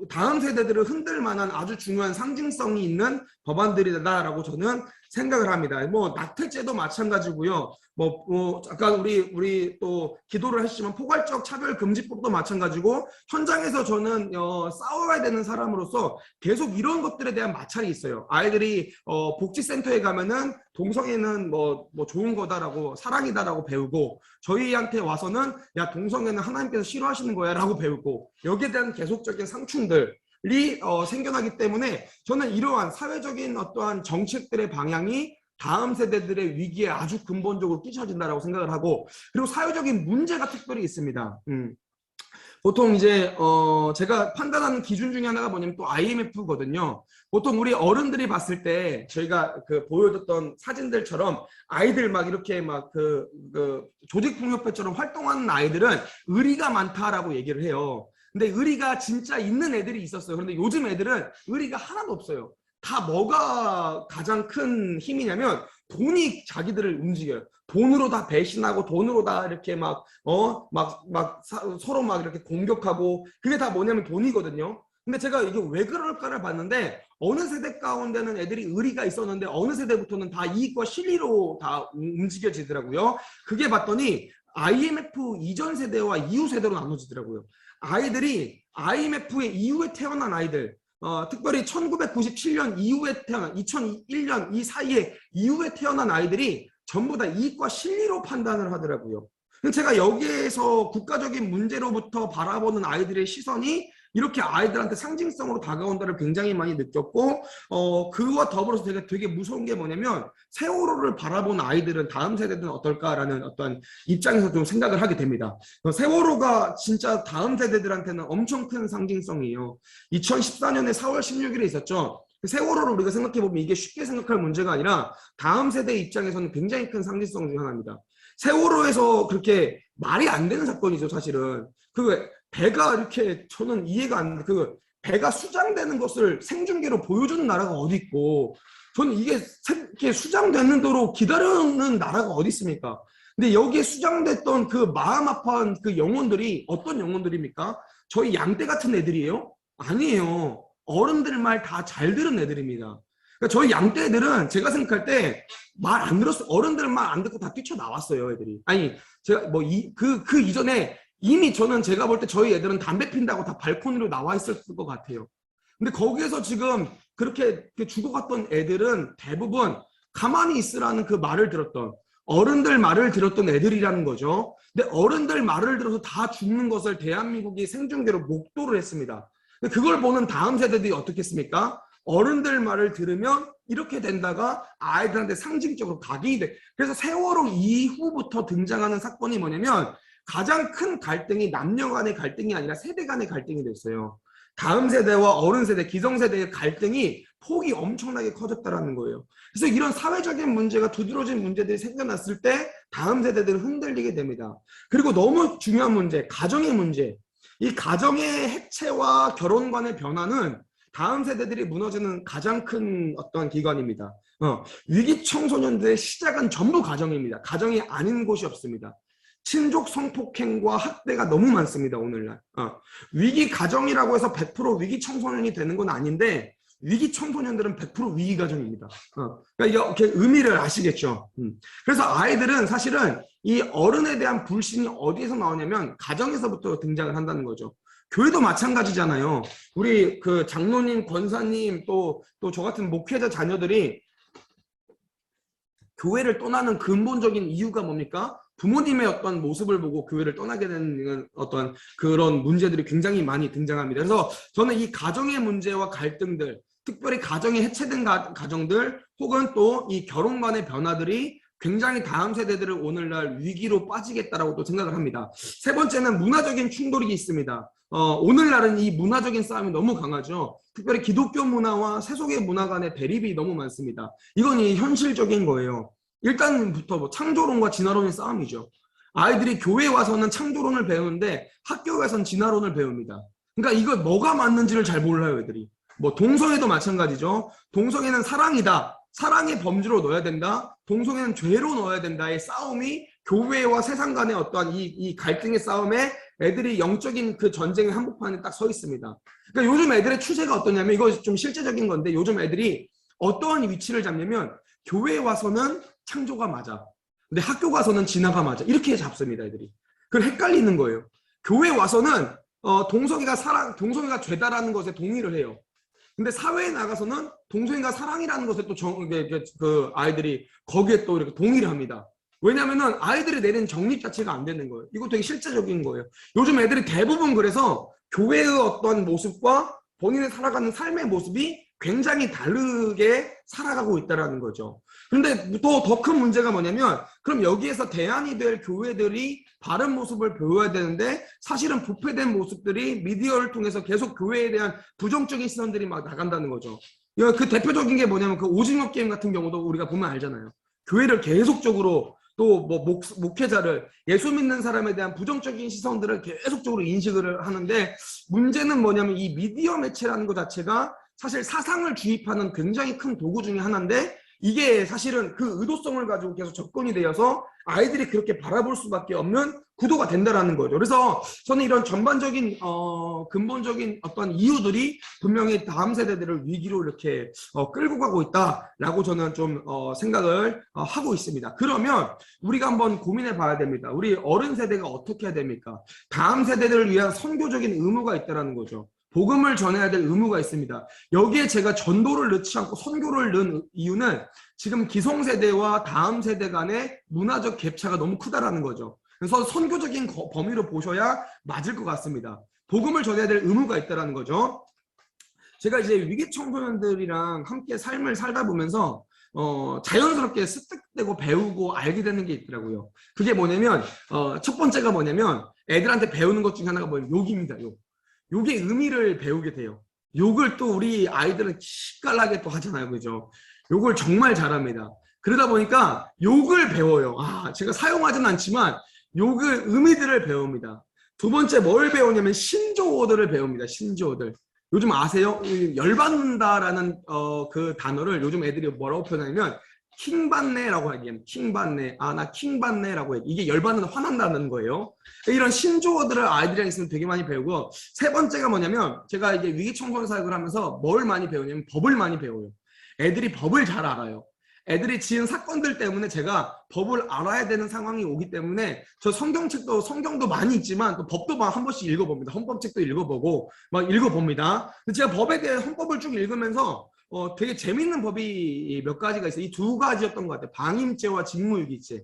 다음 세대들을 흔들 만한 아주 중요한 상징성이 있는 법안들이다라고 저는 생각을 합니다. 낙태죄도 마찬가지고요. 아까 우리 또 기도를 하시지만 포괄적 차별금지법도 마찬가지고 현장에서 저는 싸워야 되는 사람으로서 계속 이런 것들에 대한 마찰이 있어요. 아이들이 복지센터에 가면은 동성애는 좋은 거다라고 사랑이다라고 배우고 저희한테 와서는 야 동성애는 하나님께서 싫어하시는 거야라고 배우고 여기에 대한 계속적인 상충들이 생겨나기 때문에 저는 이러한 사회적인 어떠한 정책들의 방향이 다음 세대들의 위기에 아주 근본적으로 끼쳐진다라고 생각을 하고 그리고 사회적인 문제가 특별히 있습니다. 보통 이제 제가 판단하는 기준 중에 하나가 뭐냐면 또 IMF거든요. 보통 우리 어른들이 봤을 때 저희가 보여줬던 사진들처럼 아이들 막 이렇게 막 조직폭력배처럼 활동하는 아이들은 의리가 많다라고 얘기를 해요. 근데 의리가 진짜 있는 애들이 있었어요. 그런데 요즘 애들은 의리가 하나도 없어요. 다 뭐가 가장 큰 힘이냐면 돈이 자기들을 움직여요. 돈으로 다 배신하고 돈으로 다 이렇게 서로 막 이렇게 공격하고 그게 다 뭐냐면 돈이거든요. 근데 제가 이게 왜 그럴까를 봤는데 어느 세대 가운데는 애들이 의리가 있었는데 어느 세대부터는 다 이익과 실리로 다 움직여지더라고요. 그게 봤더니 IMF 이전 세대와 이후 세대로 나눠지더라고요. 아이들이 IMF의 이후에 태어난 아이들 특별히 1997년 이후에 태어난 2001년 이 사이에 이후에 태어난 아이들이 전부 다 이익과 실리로 판단을 하더라고요. 제가 여기에서 국가적인 문제로부터 바라보는 아이들의 시선이 이렇게 아이들한테 상징성으로 다가온다를 굉장히 많이 느꼈고 그와 더불어서 되게 무서운 게 뭐냐면 세월호를 바라본 아이들은 다음 세대들은 어떨까라는 어떤 입장에서 좀 생각을 하게 됩니다. 세월호가 진짜 다음 세대들한테는 엄청 큰 상징성이에요. 2014년에 4월 16일에 있었죠. 세월호를 우리가 생각해보면 이게 쉽게 생각할 문제가 아니라 다음 세대 입장에서는 굉장히 큰 상징성 중 하나입니다. 세월호에서 그렇게 말이 안 되는 사건이죠, 사실은. 배가 이렇게 저는 이해가 안 돼. 배가 수장되는 것을 생중계로 보여주는 나라가 어디 있고 저는 이게 수장되는 도로 기다리는 나라가 어디 있습니까? 근데 여기에 수장됐던 그 마음 아파한 그 영혼들이 어떤 영혼들입니까? 저희 양떼 같은 애들이에요? 아니에요. 어른들 말 다 잘 들은 애들입니다. 그러니까 저희 양떼 애들은 제가 생각할 때 말 안 들었어요. 어른들 말 안 듣고 다 뛰쳐나왔어요, 애들이. 아니, 제가 그 이전에 이미 제가 볼 때 저희 애들은 담배 핀다고 다 발코니로 나와 있었을 것 같아요. 근데 거기에서 지금 그렇게 죽어갔던 애들은 대부분 가만히 있으라는 그 말을 들었던 어른들 말을 들었던 애들이라는 거죠. 근데 어른들 말을 들어서 다 죽는 것을 대한민국이 생중계로 목도를 했습니다. 근데 그걸 보는 다음 세대들이 어떻게 했습니까? 어른들 말을 들으면 이렇게 된다가 아이들한테 상징적으로 각인이 돼. 그래서 세월호 이후부터 등장하는 사건이 뭐냐면 가장 큰 갈등이 남녀 간의 갈등이 아니라 세대 간의 갈등이 됐어요. 다음 세대와 어른 세대, 기성세대의 갈등이 폭이 엄청나게 커졌다라는 거예요. 그래서 이런 사회적인 문제가 두드러진 문제들이 생겨났을 때 다음 세대들은 흔들리게 됩니다. 그리고 너무 중요한 문제, 가정의 문제. 이 가정의 해체와 결혼관의 변화는 다음 세대들이 무너지는 가장 큰 어떤 기관입니다. 위기 청소년들의 시작은 전부 가정입니다. 가정이 아닌 곳이 없습니다. 친족 성폭행과 학대가 너무 많습니다. 오늘날. 위기 가정이라고 해서 100% 위기 청소년이 되는 건 아닌데 위기 청소년들은 100% 위기 가정입니다. 그러니까 이게 의미를 아시겠죠? 그래서 아이들은 사실은 이 어른에 대한 불신이 어디에서 나오냐면 가정에서부터 등장을 한다는 거죠. 교회도 마찬가지잖아요. 우리 그 장로님, 권사님 또 저 같은 목회자 자녀들이 교회를 떠나는 근본적인 이유가 뭡니까? 부모님의 어떤 모습을 보고 교회를 떠나게 되는 어떤 그런 문제들이 굉장히 많이 등장합니다. 그래서 저는 이 가정의 문제와 갈등들, 특별히 가정이 해체된 가정들 혹은 또 이 결혼관의 변화들이 굉장히 다음 세대들을 오늘날 위기로 빠지겠다라고 또 생각을 합니다. 세 번째는 문화적인 충돌이 있습니다. 오늘날은 이 문화적인 싸움이 너무 강하죠. 특별히 기독교 문화와 세속의 문화 간의 대립이 너무 많습니다. 이건 이 현실적인 거예요. 일단부터 뭐 창조론과 진화론의 싸움이죠. 아이들이 교회에 와서는 창조론을 배우는데 학교에 와서는 진화론을 배웁니다. 그러니까 이거 뭐가 맞는지를 잘 몰라요, 애들이. 뭐 동성애도 마찬가지죠. 동성애는 사랑이다. 사랑의 범주로 넣어야 된다. 동성애는 죄로 넣어야 된다의 싸움이 교회와 세상 간의 어떠한 이 갈등의 싸움에 애들이 영적인 그 전쟁의 한복판에 딱 서 있습니다. 그러니까 요즘 애들의 추세가 어떠냐면 이거 좀 실제적인 건데 요즘 애들이 어떠한 위치를 잡냐면 교회에 와서는 창조가 맞아. 근데 학교 가서는 진화가 맞아. 이렇게 잡습니다, 애들이. 그걸 헷갈리는 거예요. 교회에 와서는 동성애가 죄다라는 것에 동의를 해요. 근데 사회에 나가서는 동성애가 사랑이라는 것에 또 그 아이들이 거기에 또 이렇게 동의를 합니다. 왜냐면은 아이들이 내린 정립 자체가 안 되는 거예요. 이거 되게 실제적인 거예요. 요즘 애들이 대부분 그래서 교회의 어떤 모습과 본인이 살아가는 삶의 모습이 굉장히 다르게 살아가고 있다는 거죠. 그런데 또 더 큰 문제가 뭐냐면 그럼 여기에서 대안이 될 교회들이 바른 모습을 보여야 되는데 사실은 부패된 모습들이 미디어를 통해서 계속 교회에 대한 부정적인 시선들이 막 나간다는 거죠. 그 대표적인 게 뭐냐면 그 오징어 게임 같은 경우도 우리가 보면 알잖아요. 교회를 계속적으로 또 뭐 목회자를 예수 믿는 사람에 대한 부정적인 시선들을 계속적으로 인식을 하는데 문제는 뭐냐면 이 미디어 매체라는 것 자체가 사실 사상을 주입하는 굉장히 큰 도구 중에 하나인데 이게 사실은 그 의도성을 가지고 계속 접근이 되어서 아이들이 그렇게 바라볼 수밖에 없는 구도가 된다라는 거죠. 그래서 저는 이런 전반적인 근본적인 어떤 이유들이 분명히 다음 세대들을 위기로 이렇게 끌고 가고 있다라고 저는 좀 생각을 하고 있습니다. 그러면 우리가 한번 고민해 봐야 됩니다. 우리 어른 세대가 어떻게 해야 됩니까? 다음 세대들을 위한 선교적인 의무가 있다라는 거죠. 복음을 전해야 될 의무가 있습니다. 여기에 제가 전도를 넣지 않고 선교를 넣은 이유는 지금 기성세대와 다음 세대 간의 문화적 갭차가 너무 크다라는 거죠. 그래서 선교적인 범위로 보셔야 맞을 것 같습니다. 복음을 전해야 될 의무가 있다라는 거죠. 제가 이제 위기 청소년들이랑 함께 삶을 살다 보면서 자연스럽게 습득되고 배우고 알게 되는 게 있더라고요. 그게 뭐냐면 첫 번째가 뭐냐면 애들한테 배우는 것 중에 하나가 뭐냐면 욕입니다. 욕. 욕의 의미를 배우게 돼요. 욕을 또 우리 아이들은 기깔나게 또 하잖아요. 그죠? 욕을 정말 잘합니다. 그러다 보니까 욕을 배워요. 제가 사용하지는 않지만 욕의 의미들을 배웁니다. 두 번째 뭘 배우냐면 신조어들을 배웁니다. 신조어들. 요즘 아세요? 열받는다라는 그 단어를 요즘 애들이 뭐라고 표현하냐면 킹받네라고 하기엔 킹받네. 나 킹받네라고 해. 이게 열받는 화난다는 거예요. 이런 신조어들을 아이들이랑 있으면 되게 많이 배우고 세 번째가 뭐냐면 제가 이제 위기 청소년 사역을 하면서 뭘 많이 배우냐면 법을 많이 배워요. 애들이 법을 잘 알아요. 애들이 지은 사건들 때문에 제가 법을 알아야 되는 상황이 오기 때문에 저 성경도 많이 있지만 또 법도 막 한 번씩 읽어봅니다. 헌법책도 읽어보고 막 읽어봅니다. 제가 법에 대해 헌법을 쭉 읽으면서 되게 재밌는 법이 몇 가지가 있어요. 이 두 가지였던 것 같아요. 방임죄와 직무유기죄.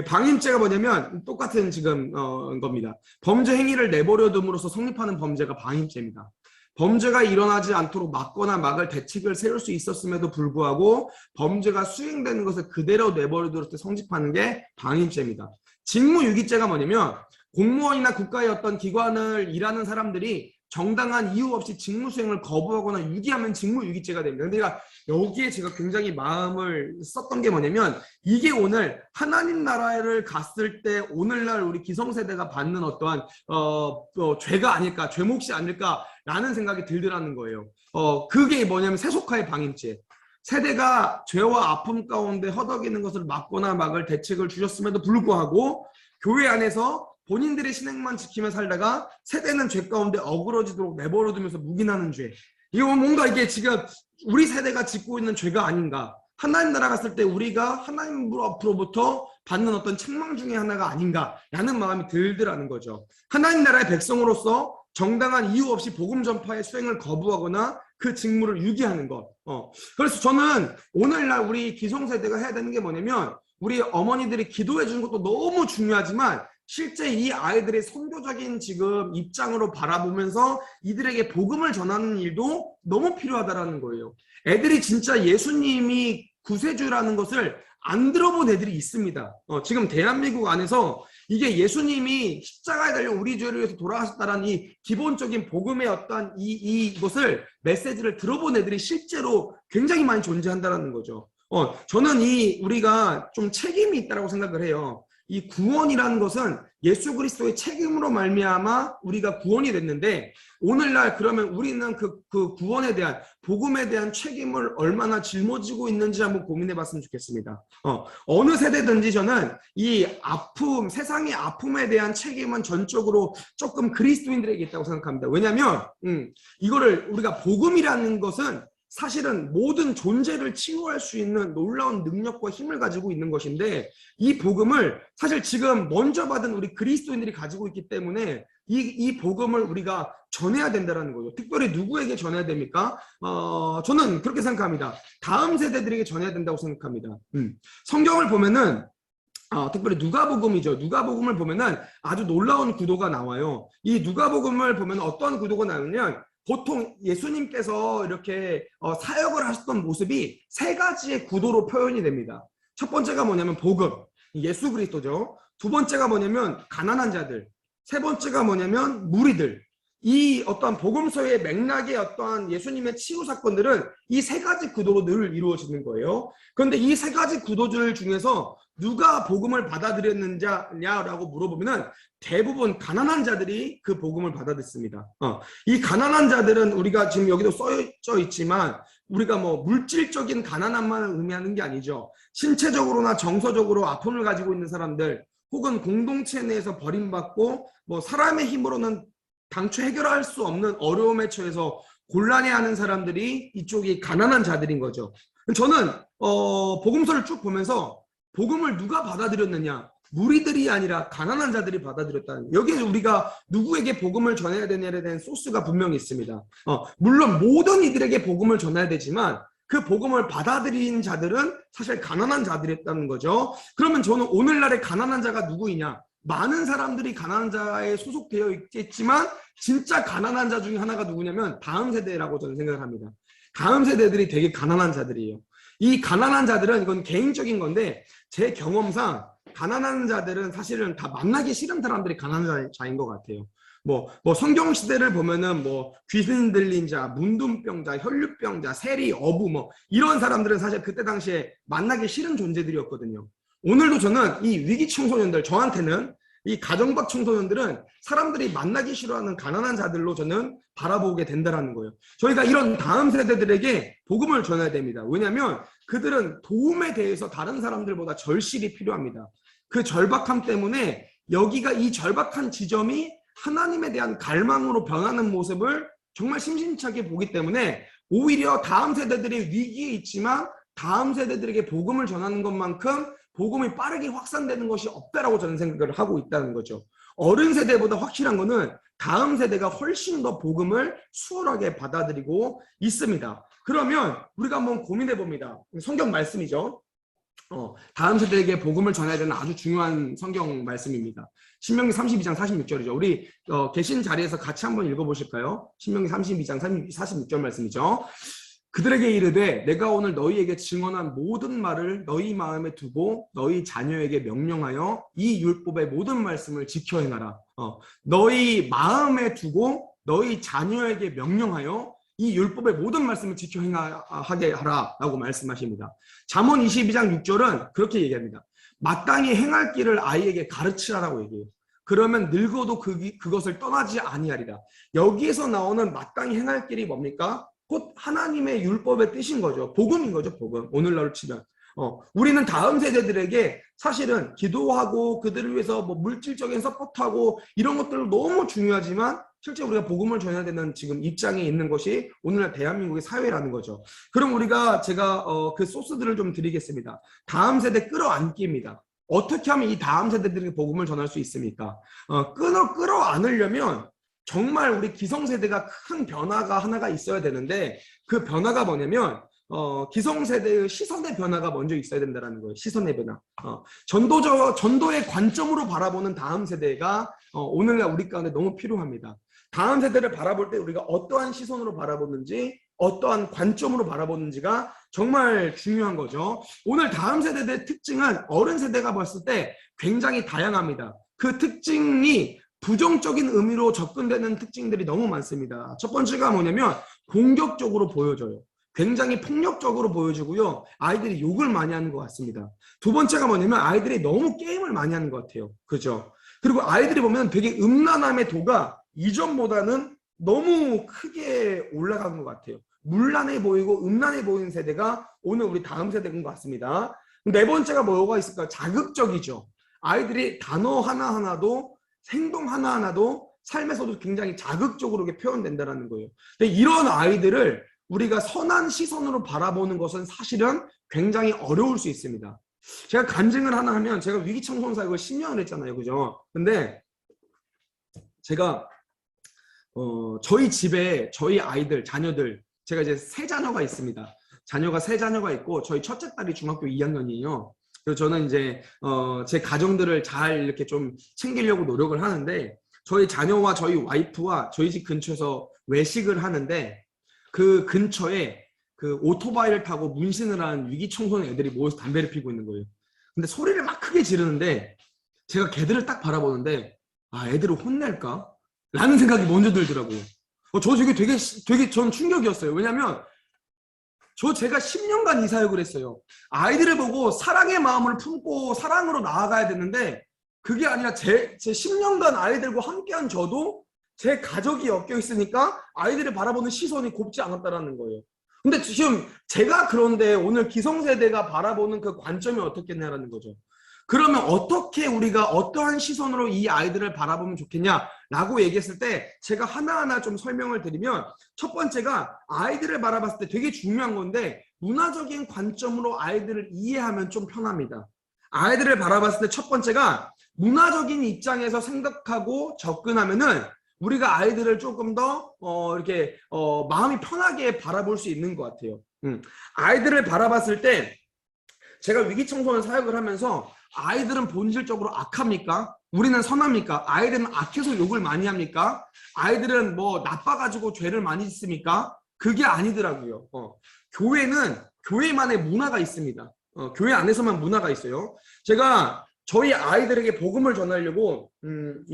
방임죄가 뭐냐면 똑같은 지금 겁니다. 범죄 행위를 내버려 둠으로써 성립하는 범죄가 방임죄입니다. 범죄가 일어나지 않도록 막거나 막을 대책을 세울 수 있었음에도 불구하고 범죄가 수행되는 것을 그대로 내버려 둘 때 성립하는 게 방임죄입니다. 직무유기죄가 뭐냐면 공무원이나 국가의 어떤 기관을 일하는 사람들이 정당한 이유 없이 직무 수행을 거부하거나 유기하면 직무유기죄가 됩니다. 근데 여기에 제가 굉장히 마음을 썼던 게 뭐냐면 이게 오늘 하나님 나라를 갔을 때 오늘날 우리 기성세대가 받는 어떠한 죄가 아닐까, 죄몫이 아닐까라는 생각이 들더라는 거예요. 그게 뭐냐면 세속화의 방임죄. 세대가 죄와 아픔 가운데 허덕이는 것을 막거나 막을 대책을 주셨음에도 불구하고 교회 안에서 본인들의 신앙만 지키며 살다가 세대는 죄 가운데 어그러지도록 내버려두면서 묵인하는 죄. 이거 뭔가 이게 지금 우리 세대가 짓고 있는 죄가 아닌가. 하나님 나라 갔을 때 우리가 하나님 앞으로부터 받는 어떤 책망 중에 하나가 아닌가라는 마음이 들더라는 거죠. 하나님 나라의 백성으로서 정당한 이유 없이 복음 전파의 수행을 거부하거나 그 직무를 유기하는 것. 그래서 저는 오늘날 우리 기성세대가 해야 되는 게 뭐냐면 우리 어머니들이 기도해 주는 것도 너무 중요하지만 실제 이 아이들의 선교적인 지금 입장으로 바라보면서 이들에게 복음을 전하는 일도 너무 필요하다라는 거예요. 애들이 진짜 예수님이 구세주라는 것을 안 들어본 애들이 있습니다. 지금 대한민국 안에서 이게 예수님이 십자가에 달려 우리 죄를 위해서 돌아가셨다라는 이 기본적인 복음의 어떤 이것을 메시지를 들어본 애들이 실제로 굉장히 많이 존재한다라는 거죠. 저는 우리가 좀 책임이 있다고 생각을 해요. 이 구원이라는 것은 예수 그리스도의 책임으로 말미암아 우리가 구원이 됐는데 오늘날 그러면 우리는 그 구원에 대한 복음에 대한 책임을 얼마나 짊어지고 있는지 한번 고민해 봤으면 좋겠습니다. 어느 세대든지 저는 이 아픔, 세상의 아픔에 대한 책임은 전적으로 조금 그리스도인들에게 있다고 생각합니다. 왜냐하면 이거를 우리가 복음이라는 것은 사실은 모든 존재를 치유할 수 있는 놀라운 능력과 힘을 가지고 있는 것인데 이 복음을 사실 지금 먼저 받은 우리 그리스도인들이 가지고 있기 때문에 이 복음을 우리가 전해야 된다는 거죠. 특별히 누구에게 전해야 됩니까? 저는 그렇게 생각합니다. 다음 세대들에게 전해야 된다고 생각합니다. 성경을 보면은 특별히 누가복음이죠. 누가복음을 보면은 아주 놀라운 구도가 나와요. 이 누가복음을 보면 어떤 구도가 나오냐면 보통 예수님께서 이렇게 사역을 하셨던 모습이 세 가지의 구도로 표현이 됩니다. 첫 번째가 뭐냐면 복음, 예수 그리스도죠. 두 번째가 뭐냐면 가난한 자들, 세 번째가 뭐냐면 무리들. 이 어떠한 복음서의 맥락의 어떠한 예수님의 치유 사건들은 이 세 가지 구도로 늘 이루어지는 거예요. 그런데 이 세 가지 구도들 중에서 누가 복음을 받아들였느냐라고 물어보면은 대부분 가난한 자들이 그 복음을 받아들였습니다. 이 가난한 자들은 우리가 지금 여기도 써져 있지만 우리가 뭐 물질적인 가난함만 의미하는 게 아니죠. 신체적으로나 정서적으로 아픔을 가지고 있는 사람들 혹은 공동체 내에서 버림받고 뭐 사람의 힘으로는 당초 해결할 수 없는 어려움에 처해서 곤란해하는 사람들이 이쪽이 가난한 자들인 거죠. 저는 복음서를 쭉 보면서 복음을 누가 받아들였느냐? 무리들이 아니라 가난한 자들이 받아들였다는, 여기에 우리가 누구에게 복음을 전해야 되냐에 대한 소스가 분명히 있습니다. 물론 모든 이들에게 복음을 전해야 되지만 그 복음을 받아들인 자들은 사실 가난한 자들이었다는 거죠. 그러면 저는 오늘날의 가난한 자가 누구이냐? 많은 사람들이 가난한 자에 소속되어 있겠지만 진짜 가난한 자 중에 하나가 누구냐면 다음 세대라고 저는 생각을 합니다. 다음 세대들이 되게 가난한 자들이에요. 이 가난한 자들은, 이건 개인적인 건데 제 경험상 가난한 자들은 사실은 다 만나기 싫은 사람들이 가난한 자인 것 같아요. 뭐 성경 시대를 보면은 뭐 귀신 들린 자, 문둥병자, 혈류병자, 세리, 어부 뭐 이런 사람들은 사실 그때 당시에 만나기 싫은 존재들이었거든요. 오늘도 저는 이 위기 청소년들, 저한테는 이 가정박 청소년들은 사람들이 만나기 싫어하는 가난한 자들로 저는 바라보게 된다는 거예요. 저희가 이런 다음 세대들에게 복음을 전해야 됩니다. 왜냐하면 그들은 도움에 대해서 다른 사람들보다 절실히 필요합니다. 그 절박함 때문에 여기가, 이 절박한 지점이 하나님에 대한 갈망으로 변하는 모습을 정말 심심찮게 보기 때문에 오히려 다음 세대들이 위기에 있지만 다음 세대들에게 복음을 전하는 것만큼 복음이 빠르게 확산되는 것이 없다라고 저는 생각을 하고 있다는 거죠. 어른 세대보다 확실한 거는 다음 세대가 훨씬 더 복음을 수월하게 받아들이고 있습니다. 그러면 우리가 한번 고민해 봅니다. 성경 말씀이죠. 다음 세대에게 복음을 전해야 되는 아주 중요한 성경 말씀입니다. 신명기 32장 46절이죠. 우리 계신 자리에서 같이 한번 읽어보실까요? 신명기 32장 46절 말씀이죠. 그들에게 이르되 내가 오늘 너희에게 증언한 모든 말을 너희 마음에 두고 너희 자녀에게 명령하여 이 율법의 모든 말씀을 지켜 행하라. 너희 마음에 두고 너희 자녀에게 명령하여 이 율법의 모든 말씀을 지켜 행하게 하라라고 말씀하십니다. 잠언 22장 6절은 그렇게 얘기합니다. 마땅히 행할 길을 아이에게 가르치라라고 얘기해요. 그러면 늙어도 그것을 떠나지 아니하리라. 여기에서 나오는 마땅히 행할 길이 뭡니까? 곧 하나님의 율법의 뜻인 거죠. 복음인 거죠. 복음. 오늘날로 치면. 우리는 다음 세대들에게 사실은 기도하고 그들을 위해서 뭐 물질적인 서포트하고 이런 것들도 너무 중요하지만 실제 우리가 복음을 전해야 되는 지금 입장에 있는 것이 오늘날 대한민국의 사회라는 거죠. 그럼 제가 그 소스들을 좀 드리겠습니다. 다음 세대 끌어안기입니다. 어떻게 하면 이 다음 세대들에게 복음을 전할 수 있습니까? 끌어안으려면 정말 우리 기성세대가 큰 변화가 하나가 있어야 되는데 그 변화가 뭐냐면 기성세대의 시선의 변화가 먼저 있어야 된다는 거예요. 시선의 변화. 전도의 관점으로 바라보는 다음 세대가 오늘날 우리 가운데 너무 필요합니다. 다음 세대를 바라볼 때 우리가 어떠한 시선으로 바라보는지 어떠한 관점으로 바라보는지가 정말 중요한 거죠. 오늘 다음 세대의 특징은 어른 세대가 봤을 때 굉장히 다양합니다. 그 특징이 부정적인 의미로 접근되는 특징들이 너무 많습니다. 첫 번째가 뭐냐면 공격적으로 보여져요. 굉장히 폭력적으로 보여지고요. 아이들이 욕을 많이 하는 것 같습니다. 두 번째가 뭐냐면 아이들이 너무 게임을 많이 하는 것 같아요. 그죠? 그리고 아이들이 보면 되게 음란함의 도가 이전보다는 너무 크게 올라간 것 같아요. 문란해 보이고 음란해 보이는 세대가 오늘 우리 다음 세대인 것 같습니다. 네 번째가 뭐가 있을까요? 자극적이죠. 아이들이 단어 하나하나도 행동 하나하나도 삶에서도 굉장히 자극적으로 표현된다는 거예요. 근데 이런 아이들을 우리가 선한 시선으로 바라보는 것은 사실은 굉장히 어려울 수 있습니다. 제가 간증을 하나 하면 제가 위기청소년 사역을 10년을 했잖아요. 그죠? 근데 제가 저희 집에 저희 아이들, 자녀들 제가 이제 세 자녀가 있습니다. 세 자녀가 있고 저희 첫째 딸이 중학교 2학년이에요. 그래서 저는 이제 제 가정들을 잘 이렇게 좀 챙기려고 노력을 하는데 저희 자녀와 저희 와이프와 저희 집 근처에서 외식을 하는데 그 근처에 그 오토바이를 타고 문신을 한 위기 청소년 애들이 모여서 담배를 피고 있는 거예요. 근데 소리를 막 크게 지르는데 제가 걔들을 딱 바라보는데 애들을 혼낼까? 라는 생각이 먼저 들더라고요. 저 되게 전 충격이었어요. 왜냐면 제가 10년간 이 사역을 했어요. 아이들을 보고 사랑의 마음을 품고 사랑으로 나아가야 되는데 그게 아니라 제 10년간 아이들과 함께한 저도 제 가족이 엮여 있으니까 아이들을 바라보는 시선이 곱지 않았다라는 거예요. 근데 지금 제가 그런데 오늘 기성세대가 바라보는 그 관점이 어떻겠냐라는 거죠. 그러면 어떻게 우리가 어떠한 시선으로 이 아이들을 바라보면 좋겠냐라고 얘기했을 때 제가 하나하나 좀 설명을 드리면 첫 번째가 아이들을 바라봤을 때 되게 중요한 건데 문화적인 관점으로 아이들을 이해하면 좀 편합니다. 아이들을 바라봤을 때 첫 번째가 문화적인 입장에서 생각하고 접근하면은 우리가 아이들을 조금 더 이렇게 마음이 편하게 바라볼 수 있는 것 같아요. 아이들을 바라봤을 때 제가 위기청소년 사역을 하면서 아이들은 본질적으로 악합니까? 우리는 선합니까? 아이들은 악해서 욕을 많이 합니까? 아이들은 뭐 나빠가지고 죄를 많이 짓습니까? 그게 아니더라고요. 교회는 교회만의 문화가 있습니다. 교회 안에서만 문화가 있어요. 제가 저희 아이들에게 복음을 전하려고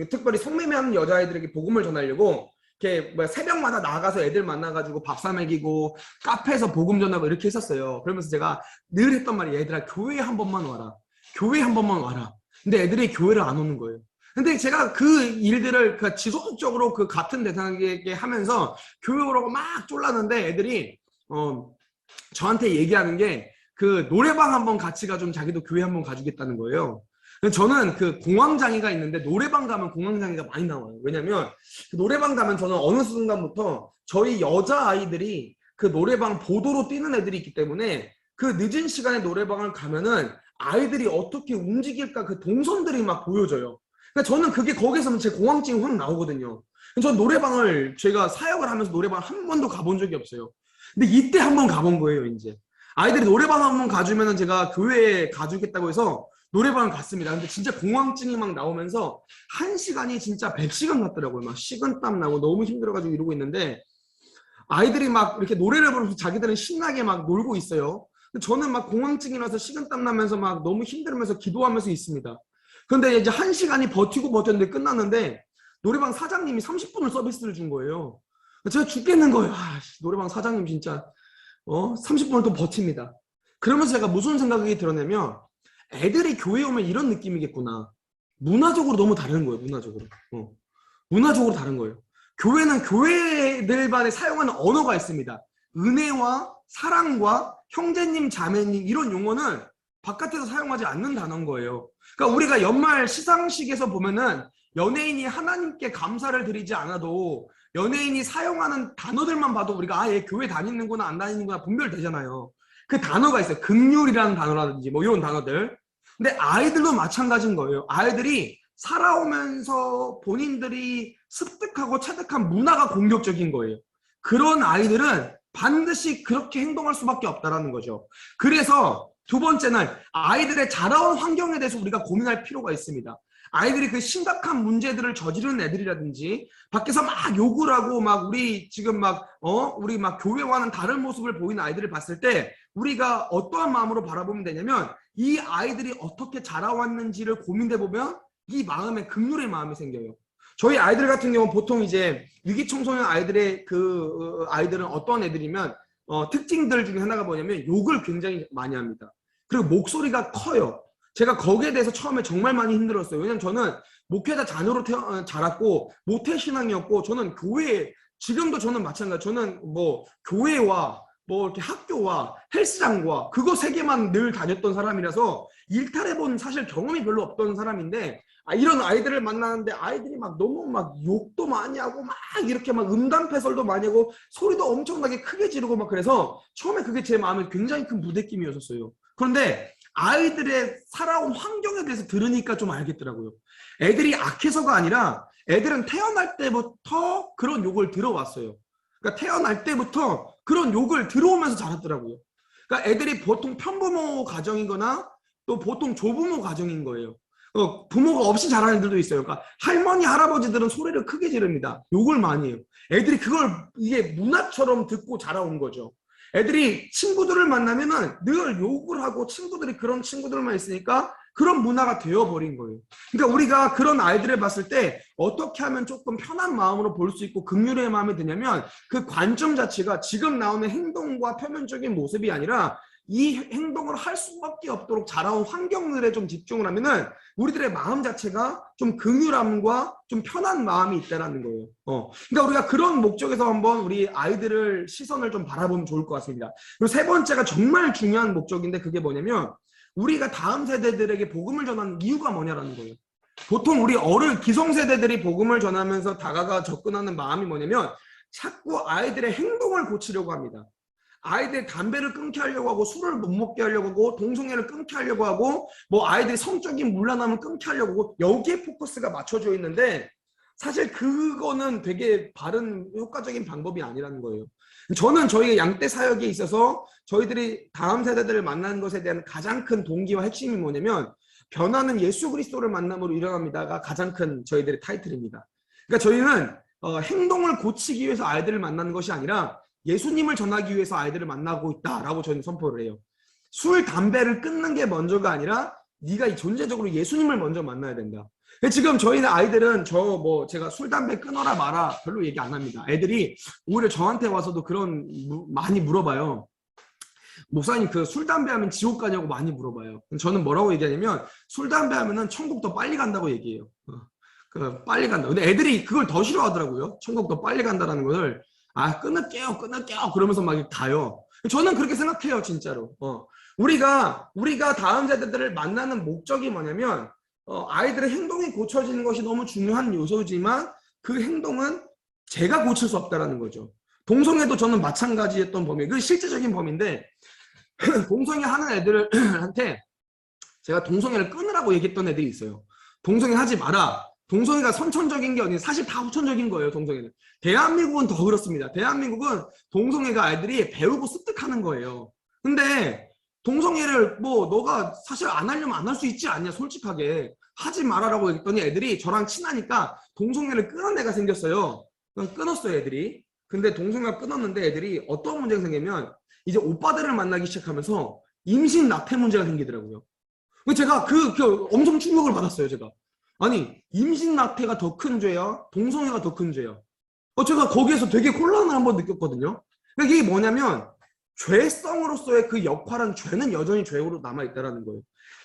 특별히 성매매하는 여자아이들에게 복음을 전하려고 이렇게 새벽마다 나가서 애들 만나가지고 밥 사 먹이고 카페에서 복음 전하고 이렇게 했었어요. 그러면서 제가 늘 했던 말이 얘들아 교회에 한 번만 와라. 교회에 한 번만 와라. 근데 애들이 교회를 안 오는 거예요. 근데 제가 그 일들을 지속적으로 그 같은 대상에게 하면서 교회 오라고 막 쫄랐는데 애들이 저한테 얘기하는 게 그 노래방 한번 같이 가좀 자기도 교회 한번 가주겠다는 거예요. 저는 그 공황장애가 있는데 노래방 가면 공황장애가 많이 나와요. 왜냐면 그 노래방 가면 저는 어느 순간부터 저희 여자아이들이 그 노래방 보도로 뛰는 애들이 있기 때문에 그 늦은 시간에 노래방을 가면은 아이들이 어떻게 움직일까 그 동선들이 막 보여져요. 그러니까 저는 그게 거기서는 제 공황증이 확 나오거든요. 전 노래방을 제가 사역을 하면서 노래방 한 번도 가본 적이 없어요. 근데 이때 한 번 가본 거예요. 이제 아이들이 노래방 한 번 가주면은 제가 교회에 가주겠다고 해서 노래방을 갔습니다. 근데 진짜 공황증이 막 나오면서 1시간이 진짜 100시간 같더라고요. 막 식은땀 나고 너무 힘들어가지고 이러고 있는데 아이들이 막 이렇게 노래를 부르면서 자기들은 신나게 막 놀고 있어요. 근데 저는 막 공황증이 나서 식은땀 나면서 막 너무 힘들면서 기도하면서 있습니다. 근데 이제 1시간이 버티고 버텼는데 끝났는데 노래방 사장님이 30분을 서비스를 준 거예요. 제가 죽겠는 거예요. 노래방 사장님 진짜 30분을 또 버팁니다. 그러면서 제가 무슨 생각이 들었냐면 애들이 교회에 오면 이런 느낌이겠구나. 문화적으로 너무 다른 거예요. 문화적으로 다른 거예요. 교회는 교회들만에 사용하는 언어가 있습니다. 은혜와 사랑과 형제님, 자매님 이런 용어는 바깥에서 사용하지 않는 단어인 거예요. 그러니까 우리가 연말 시상식에서 보면은 연예인이 하나님께 감사를 드리지 않아도 연예인이 사용하는 단어들만 봐도 우리가 얘 교회 다니는구나 안 다니는구나 분별되잖아요. 그 단어가 있어요. 긍휼이라는 단어라든지 뭐 이런 단어들. 근데 아이들도 마찬가지인 거예요. 아이들이 살아오면서 본인들이 습득하고 체득한 문화가 공격적인 거예요. 그런 아이들은 반드시 그렇게 행동할 수밖에 없다라는 거죠. 그래서 두 번째는 아이들의 자라온 환경에 대해서 우리가 고민할 필요가 있습니다. 아이들이 그 심각한 문제들을 저지르는 애들이라든지 밖에서 막 욕을 하고 막 우리 지금 우리 교회와는 다른 모습을 보이는 아이들을 봤을 때 우리가 어떠한 마음으로 바라보면 되냐면 이 아이들이 어떻게 자라왔는지를 고민해 보면 이 마음에 긍휼의 마음이 생겨요. 저희 아이들 같은 경우는 보통 이제 위기청소년 아이들의 아이들은 어떤 애들이면 특징들 중에 하나가 뭐냐면 욕을 굉장히 많이 합니다. 그리고 목소리가 커요. 제가 거기에 대해서 처음에 정말 많이 힘들었어요. 왜냐면 저는 목회자 자녀로 자랐고 모태신앙이었고 저는 교회 지금도 저는 마찬가지. 저는 뭐 교회와 뭐 이렇게 학교와 헬스장과 그거 세 개만 늘 다녔던 사람이라서 일탈해본 사실 경험이 별로 없던 사람인데 이런 아이들을 만나는데 아이들이 막 너무 막 욕도 많이 하고 막 이렇게 막 음담패설도 많이 하고 소리도 엄청나게 크게 지르고 막 그래서 처음에 그게 제 마음에 굉장히 큰 무대낌이었었어요. 그런데 아이들의 살아온 환경에 대해서 들으니까 좀 알겠더라고요. 애들이 악해서가 아니라 애들은 태어날 때부터 그런 욕을 들어왔어요. 그러니까 태어날 때부터 그런 욕을 들어오면서 자랐더라고요. 그러니까 애들이 보통 편부모 가정이거나 또 보통 조부모 가정인 거예요. 부모가 없이 자라는 애들도 있어요. 그러니까 할머니, 할아버지들은 소리를 크게 지릅니다. 욕을 많이 해요. 애들이 그걸 이게 문화처럼 듣고 자라온 거죠. 애들이 친구들을 만나면은 늘 욕을 하고 친구들이 그런 친구들만 있으니까 그런 문화가 되어버린 거예요. 그러니까 우리가 그런 아이들을 봤을 때 어떻게 하면 조금 편한 마음으로 볼 수 있고 긍휼의 마음이 드냐면 그 관점 자체가 지금 나오는 행동과 표면적인 모습이 아니라 이 행동을 할 수밖에 없도록 자라온 환경들에 좀 집중을 하면은 우리들의 마음 자체가 좀 긍휼함과 좀 편한 마음이 있다라는 거예요. 그러니까 우리가 그런 목적에서 한번 우리 아이들을 시선을 좀 바라보면 좋을 것 같습니다. 그리고 세 번째가 정말 중요한 목적인데 그게 뭐냐면 우리가 다음 세대들에게 복음을 전하는 이유가 뭐냐라는 거예요. 보통 우리 기성세대들이 복음을 전하면서 다가가 접근하는 마음이 뭐냐면 자꾸 아이들의 행동을 고치려고 합니다. 아이들 담배를 끊게 하려고 하고 술을 못 먹게 하려고 하고 동성애를 끊게 하려고 하고 뭐 아이들이 성적인 문란함을 끊게 하려고 하고 여기에 포커스가 맞춰져 있는데 사실 그거는 되게 바른 효과적인 방법이 아니라는 거예요. 저는 저희 양떼 사역에 있어서 저희들이 다음 세대들을 만나는 것에 대한 가장 큰 동기와 핵심이 뭐냐면 변화는 예수 그리스도를 만남으로 일어납니다가 가장 큰 저희들의 타이틀입니다. 그러니까 저희는 행동을 고치기 위해서 아이들을 만나는 것이 아니라 예수님을 전하기 위해서 아이들을 만나고 있다라고 저는 선포를 해요. 술, 담배를 끊는 게 먼저가 아니라 네가 존재적으로 예수님을 먼저 만나야 된다. 지금 저희는 아이들은 제가 술, 담배 끊어라 마라 별로 얘기 안 합니다. 애들이 오히려 저한테 와서도 많이 물어봐요. 목사님 그 술, 담배 하면 지옥 가냐고 많이 물어봐요. 저는 뭐라고 얘기하냐면 술, 담배 하면은 천국 더 빨리 간다고 얘기해요. 빨리 간다. 근데 애들이 그걸 더 싫어하더라고요. 천국 더 빨리 간다라는 것을. 끊을게요 그러면서 막 가요. 저는 그렇게 생각해요 진짜로. 우리가 다음 세대들을 만나는 목적이 뭐냐면 아이들의 행동이 고쳐지는 것이 너무 중요한 요소지만 그 행동은 제가 고칠 수 없다라는 거죠. 동성애도 저는 마찬가지였던 범위, 그 실제적인 범위인데 동성애 하는 애들한테 제가 동성애를 끊으라고 얘기했던 애들이 있어요. 동성애 하지 마라. 동성애가 선천적인 게 아니라 사실 다 후천적인 거예요. 동성애는. 대한민국은 더 그렇습니다. 대한민국은 동성애가 아이들이 배우고 습득하는 거예요. 근데 동성애를 너가 사실 안 하려면 안 할 수 있지 않냐 솔직하게 하지 말아라고 했더니 애들이 저랑 친하니까 동성애를 끊은 애가 생겼어요. 끊었어요 애들이. 근데 동성애가 끊었는데 애들이 어떤 문제가 생기면 이제 오빠들을 만나기 시작하면서 임신 낙태 문제가 생기더라고요. 제가 엄청 충격을 받았어요 제가. 아니 임신 낙태가 더 큰 죄야? 동성애가 더 큰 죄야? 제가 거기에서 되게 혼란을 한번 느꼈거든요. 그러니까 이게 뭐냐면 죄성으로서의 그 역할은 죄는 여전히 죄로 남아있다는 거예요.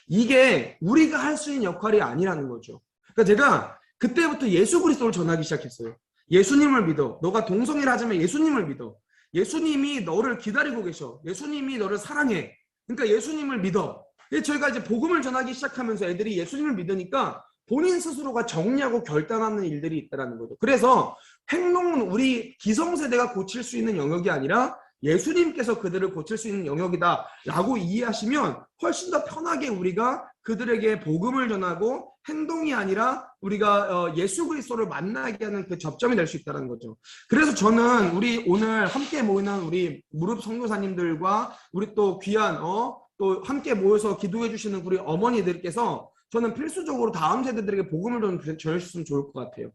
이게 우리가 할 수 있는 역할이 아니라는 거죠. 그러니까 제가 그때부터 예수 그리스도를 전하기 시작했어요. 예수님을 믿어. 너가 동성애를 하자면 예수님을 믿어. 예수님이 너를 기다리고 계셔. 예수님이 너를 사랑해. 그러니까 예수님을 믿어. 저희가 이제 복음을 전하기 시작하면서 애들이 예수님을 믿으니까 본인 스스로가 정리하고 결단하는 일들이 있다는 거죠. 그래서 행동은 우리 기성세대가 고칠 수 있는 영역이 아니라 예수님께서 그들을 고칠 수 있는 영역이다 라고 이해하시면 훨씬 더 편하게 우리가 그들에게 복음을 전하고 행동이 아니라 우리가 예수 그리스도를 만나게 하는 그 접점이 될 수 있다는 거죠. 그래서 저는 우리 오늘 함께 모이는 우리 무릎 선교사님들과 우리 또 귀한 또 함께 모여서 기도해 주시는 우리 어머니들께서 저는 필수적으로 다음 세대들에게 복음을 좀 전해주셨으면 좋을 것 같아요.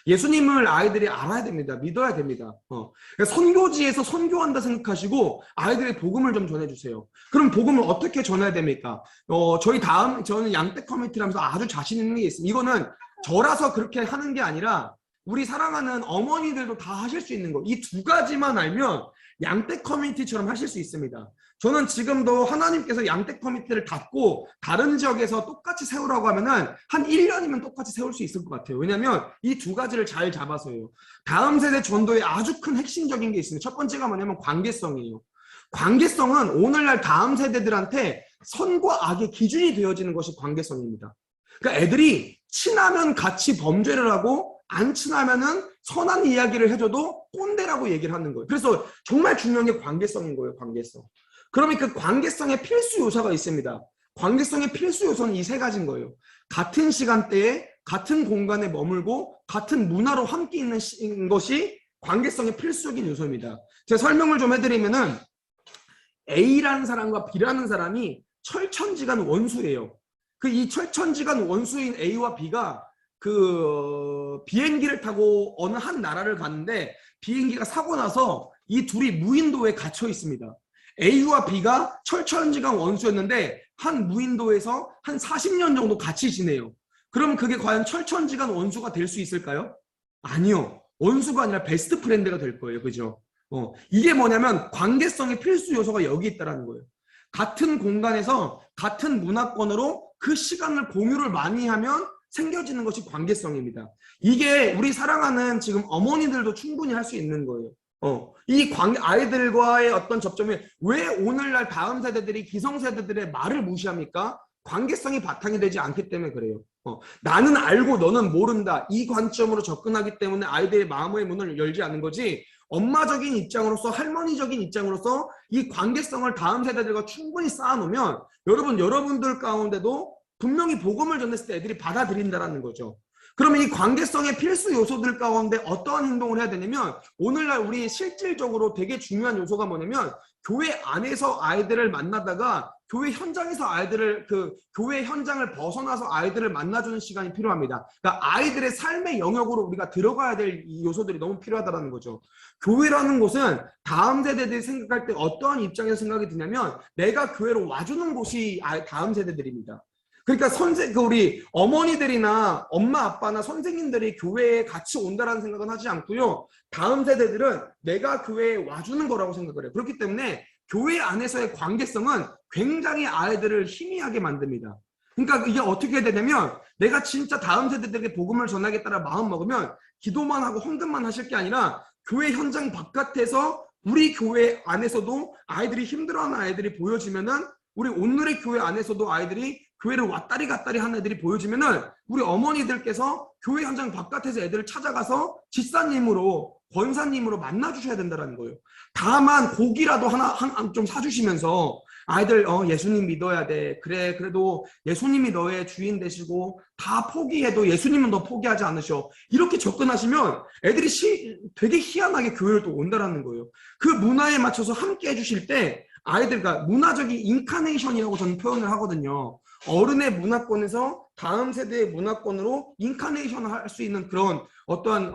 예수님을 아이들이 알아야 됩니다. 믿어야 됩니다. 그러니까 선교지에서 선교한다 생각하시고 아이들의 복음을 좀 전해주세요. 그럼 복음을 어떻게 전해야 됩니까? 저는 양떼 커뮤니티라면서 아주 자신 있는 게 있습니다. 이거는 저라서 그렇게 하는 게 아니라 우리 사랑하는 어머니들도 다 하실 수 있는 거. 이 두 가지만 알면 양떼 커뮤니티처럼 하실 수 있습니다. 저는 지금도 하나님께서 양떼 커뮤니티를 닫고 다른 지역에서 똑같이 세우라고 하면은 한 1년이면 똑같이 세울 수 있을 것 같아요. 왜냐하면 이 두 가지를 잘 잡아서요. 다음 세대 전도에 아주 큰 핵심적인 게 있습니다. 첫 번째가 뭐냐면 관계성이에요. 관계성은 오늘날 다음 세대들한테 선과 악의 기준이 되어지는 것이 관계성입니다. 그러니까 애들이 친하면 같이 범죄를 하고 안 친하면은 선한 이야기를 해줘도 꼰대라고 얘기를 하는 거예요. 그래서 정말 중요한 게 관계성인 거예요. 관계성. 그러면 그 관계성의 필수 요소가 있습니다. 관계성의 필수 요소는 이 세 가지인 거예요. 같은 시간대에 같은 공간에 머물고 같은 문화로 함께 있는 것이 관계성의 필수적인 요소입니다. 제가 설명을 좀 해드리면은 A라는 사람과 B라는 사람이 철천지간 원수예요. 이 철천지간 원수인 A와 B가 비행기를 타고 어느 한 나라를 갔는데 비행기가 사고 나서 이 둘이 무인도에 갇혀 있습니다. A와 B가 철천지간 원수였는데 한 무인도에서 한 40년 정도 같이 지내요. 그럼 그게 과연 철천지간 원수가 될 수 있을까요? 아니요. 원수가 아니라 베스트 프렌드가 될 거예요. 그죠? 이게 뭐냐면 관계성의 필수 요소가 여기 있다는 거예요. 같은 공간에서 같은 문화권으로 그 시간을 공유를 많이 하면 생겨지는 것이 관계성입니다. 이게 우리 사랑하는 지금 어머니들도 충분히 할 수 있는 거예요. 아이들과의 어떤 접점이 왜 오늘날 다음 세대들이 기성세대들의 말을 무시합니까? 관계성이 바탕이 되지 않기 때문에 그래요. 나는 알고 너는 모른다. 이 관점으로 접근하기 때문에 아이들의 마음의 문을 열지 않는 거지. 엄마적인 입장으로서 할머니적인 입장으로서 이 관계성을 다음 세대들과 충분히 쌓아놓으면 여러분들 가운데도 분명히 복음을 전했을 때 애들이 받아들인다는 거죠. 그러면 이 관계성의 필수 요소들 가운데 어떠한 행동을 해야 되냐면 오늘날 우리 실질적으로 되게 중요한 요소가 뭐냐면 교회 안에서 아이들을 만나다가 교회 현장에서 교회 현장을 벗어나서 아이들을 만나주는 시간이 필요합니다. 그러니까 아이들의 삶의 영역으로 우리가 들어가야 될 이 요소들이 너무 필요하다는 거죠. 교회라는 곳은 다음 세대들이 생각할 때 어떠한 입장에서 생각이 드냐면 내가 교회로 와주는 곳이 다음 세대들입니다. 그러니까 우리 어머니들이나 엄마 아빠나 선생님들이 교회에 같이 온다라는 생각은 하지 않고요. 다음 세대들은 내가 교회에 와주는 거라고 생각을 해요. 그렇기 때문에 교회 안에서의 관계성은 굉장히 아이들을 희미하게 만듭니다. 그러니까 이게 어떻게 되냐면 내가 진짜 다음 세대들에게 복음을 전하겠다라 마음 먹으면 기도만 하고 헌금만 하실 게 아니라 교회 현장 바깥에서 우리 교회 안에서도 아이들이 힘들어하는 아이들이 보여지면은 우리 오늘의 교회 안에서도 아이들이 교회를 왔다리 갔다리 하는 애들이 보여지면은 우리 어머니들께서 교회 현장 바깥에서 애들을 찾아가서 집사님으로 권사님으로 만나주셔야 된다는 거예요. 다만 고기라도 하나 좀 사주시면서 아이들 예수님 믿어야 돼. 그래 그래도 예수님이 너의 주인 되시고 다 포기해도 예수님은 너 포기하지 않으셔. 이렇게 접근하시면 애들이 되게 희한하게 교회를 또 온다라는 거예요. 그 문화에 맞춰서 함께 해주실 때 아이들과 문화적인 인카네이션이라고 저는 표현을 하거든요. 어른의 문화권에서 다음 세대의 문화권으로 인카네이션을 할 수 있는 그런 어떠한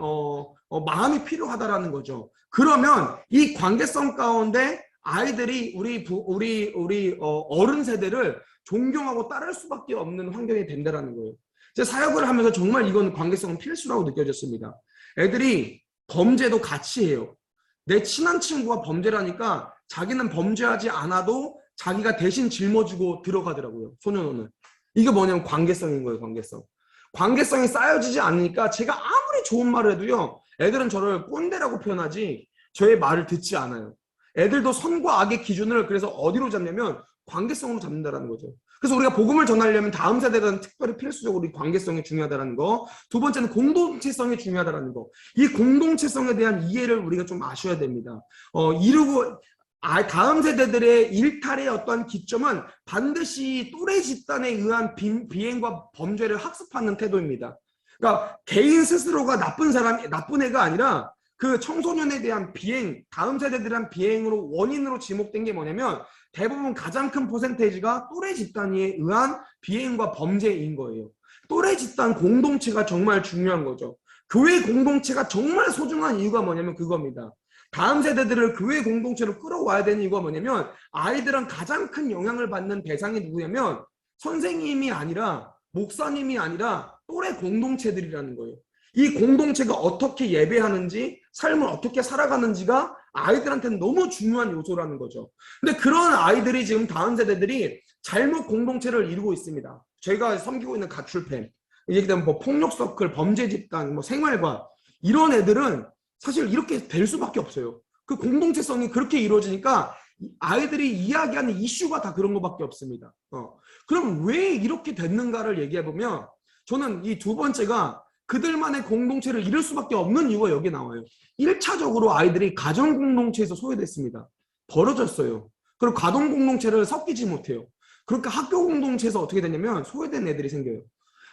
마음이 필요하다라는 거죠. 그러면 이 관계성 가운데 아이들이 우리 어른 세대를 존경하고 따를 수밖에 없는 환경이 된다라는 거예요. 제 사역을 하면서 정말 이건 관계성은 필수라고 느껴졌습니다. 애들이 범죄도 같이 해요. 내 친한 친구가 범죄를 하니까 자기는 범죄하지 않아도 자기가 대신 짊어지고 들어가더라고요. 소년원은. 이게 뭐냐면 관계성인 거예요. 관계성. 관계성이 쌓여지지 않으니까 제가 아무리 좋은 말을 해도요. 애들은 저를 꼰대라고 표현하지 저의 말을 듣지 않아요. 애들도 선과 악의 기준을 그래서 어디로 잡냐면 관계성으로 잡는다라는 거죠. 그래서 우리가 복음을 전하려면 다음 세대는 특별히 필수적으로 이 관계성이 중요하다는 거. 두 번째는 공동체성이 중요하다는 거. 이 공동체성에 대한 이해를 우리가 좀 아셔야 됩니다. 다음 세대들의 일탈의 어떠한 기점은 반드시 또래 집단에 의한 비행과 범죄를 학습하는 태도입니다. 그러니까 개인 스스로가 나쁜 애가 아니라 그 청소년에 대한 비행, 다음 세대들에 대한 비행으로 원인으로 지목된 게 뭐냐면 대부분 가장 큰 퍼센테이지가 또래 집단에 의한 비행과 범죄인 거예요. 또래 집단 공동체가 정말 중요한 거죠. 교회 공동체가 정말 소중한 이유가 뭐냐면 그겁니다. 다음 세대들을 교회 공동체로 끌어와야 되는 이유가 뭐냐면 아이들은 가장 큰 영향을 받는 대상이 누구냐면 선생님이 아니라 목사님이 아니라 또래 공동체들이라는 거예요. 이 공동체가 어떻게 예배하는지 삶을 어떻게 살아가는지가 아이들한테는 너무 중요한 요소라는 거죠. 근데 그런 아이들이 지금 다음 세대들이 잘못 공동체를 이루고 있습니다. 저희가 섬기고 있는 가출팸, 얘기되면 뭐 폭력서클, 범죄집단, 뭐 생활관 이런 애들은 사실 이렇게 될 수밖에 없어요. 그 공동체성이 그렇게 이루어지니까 아이들이 이야기하는 이슈가 다 그런 것밖에 없습니다. 그럼 왜 이렇게 됐는가를 얘기해보면 저는 이 두 번째가 그들만의 공동체를 이룰 수밖에 없는 이유가 여기 나와요. 1차적으로 아이들이 가정 공동체에서 소외됐습니다. 벌어졌어요. 그리고 가정 공동체를 섞이지 못해요. 그러니까 학교 공동체에서 어떻게 되냐면 소외된 애들이 생겨요.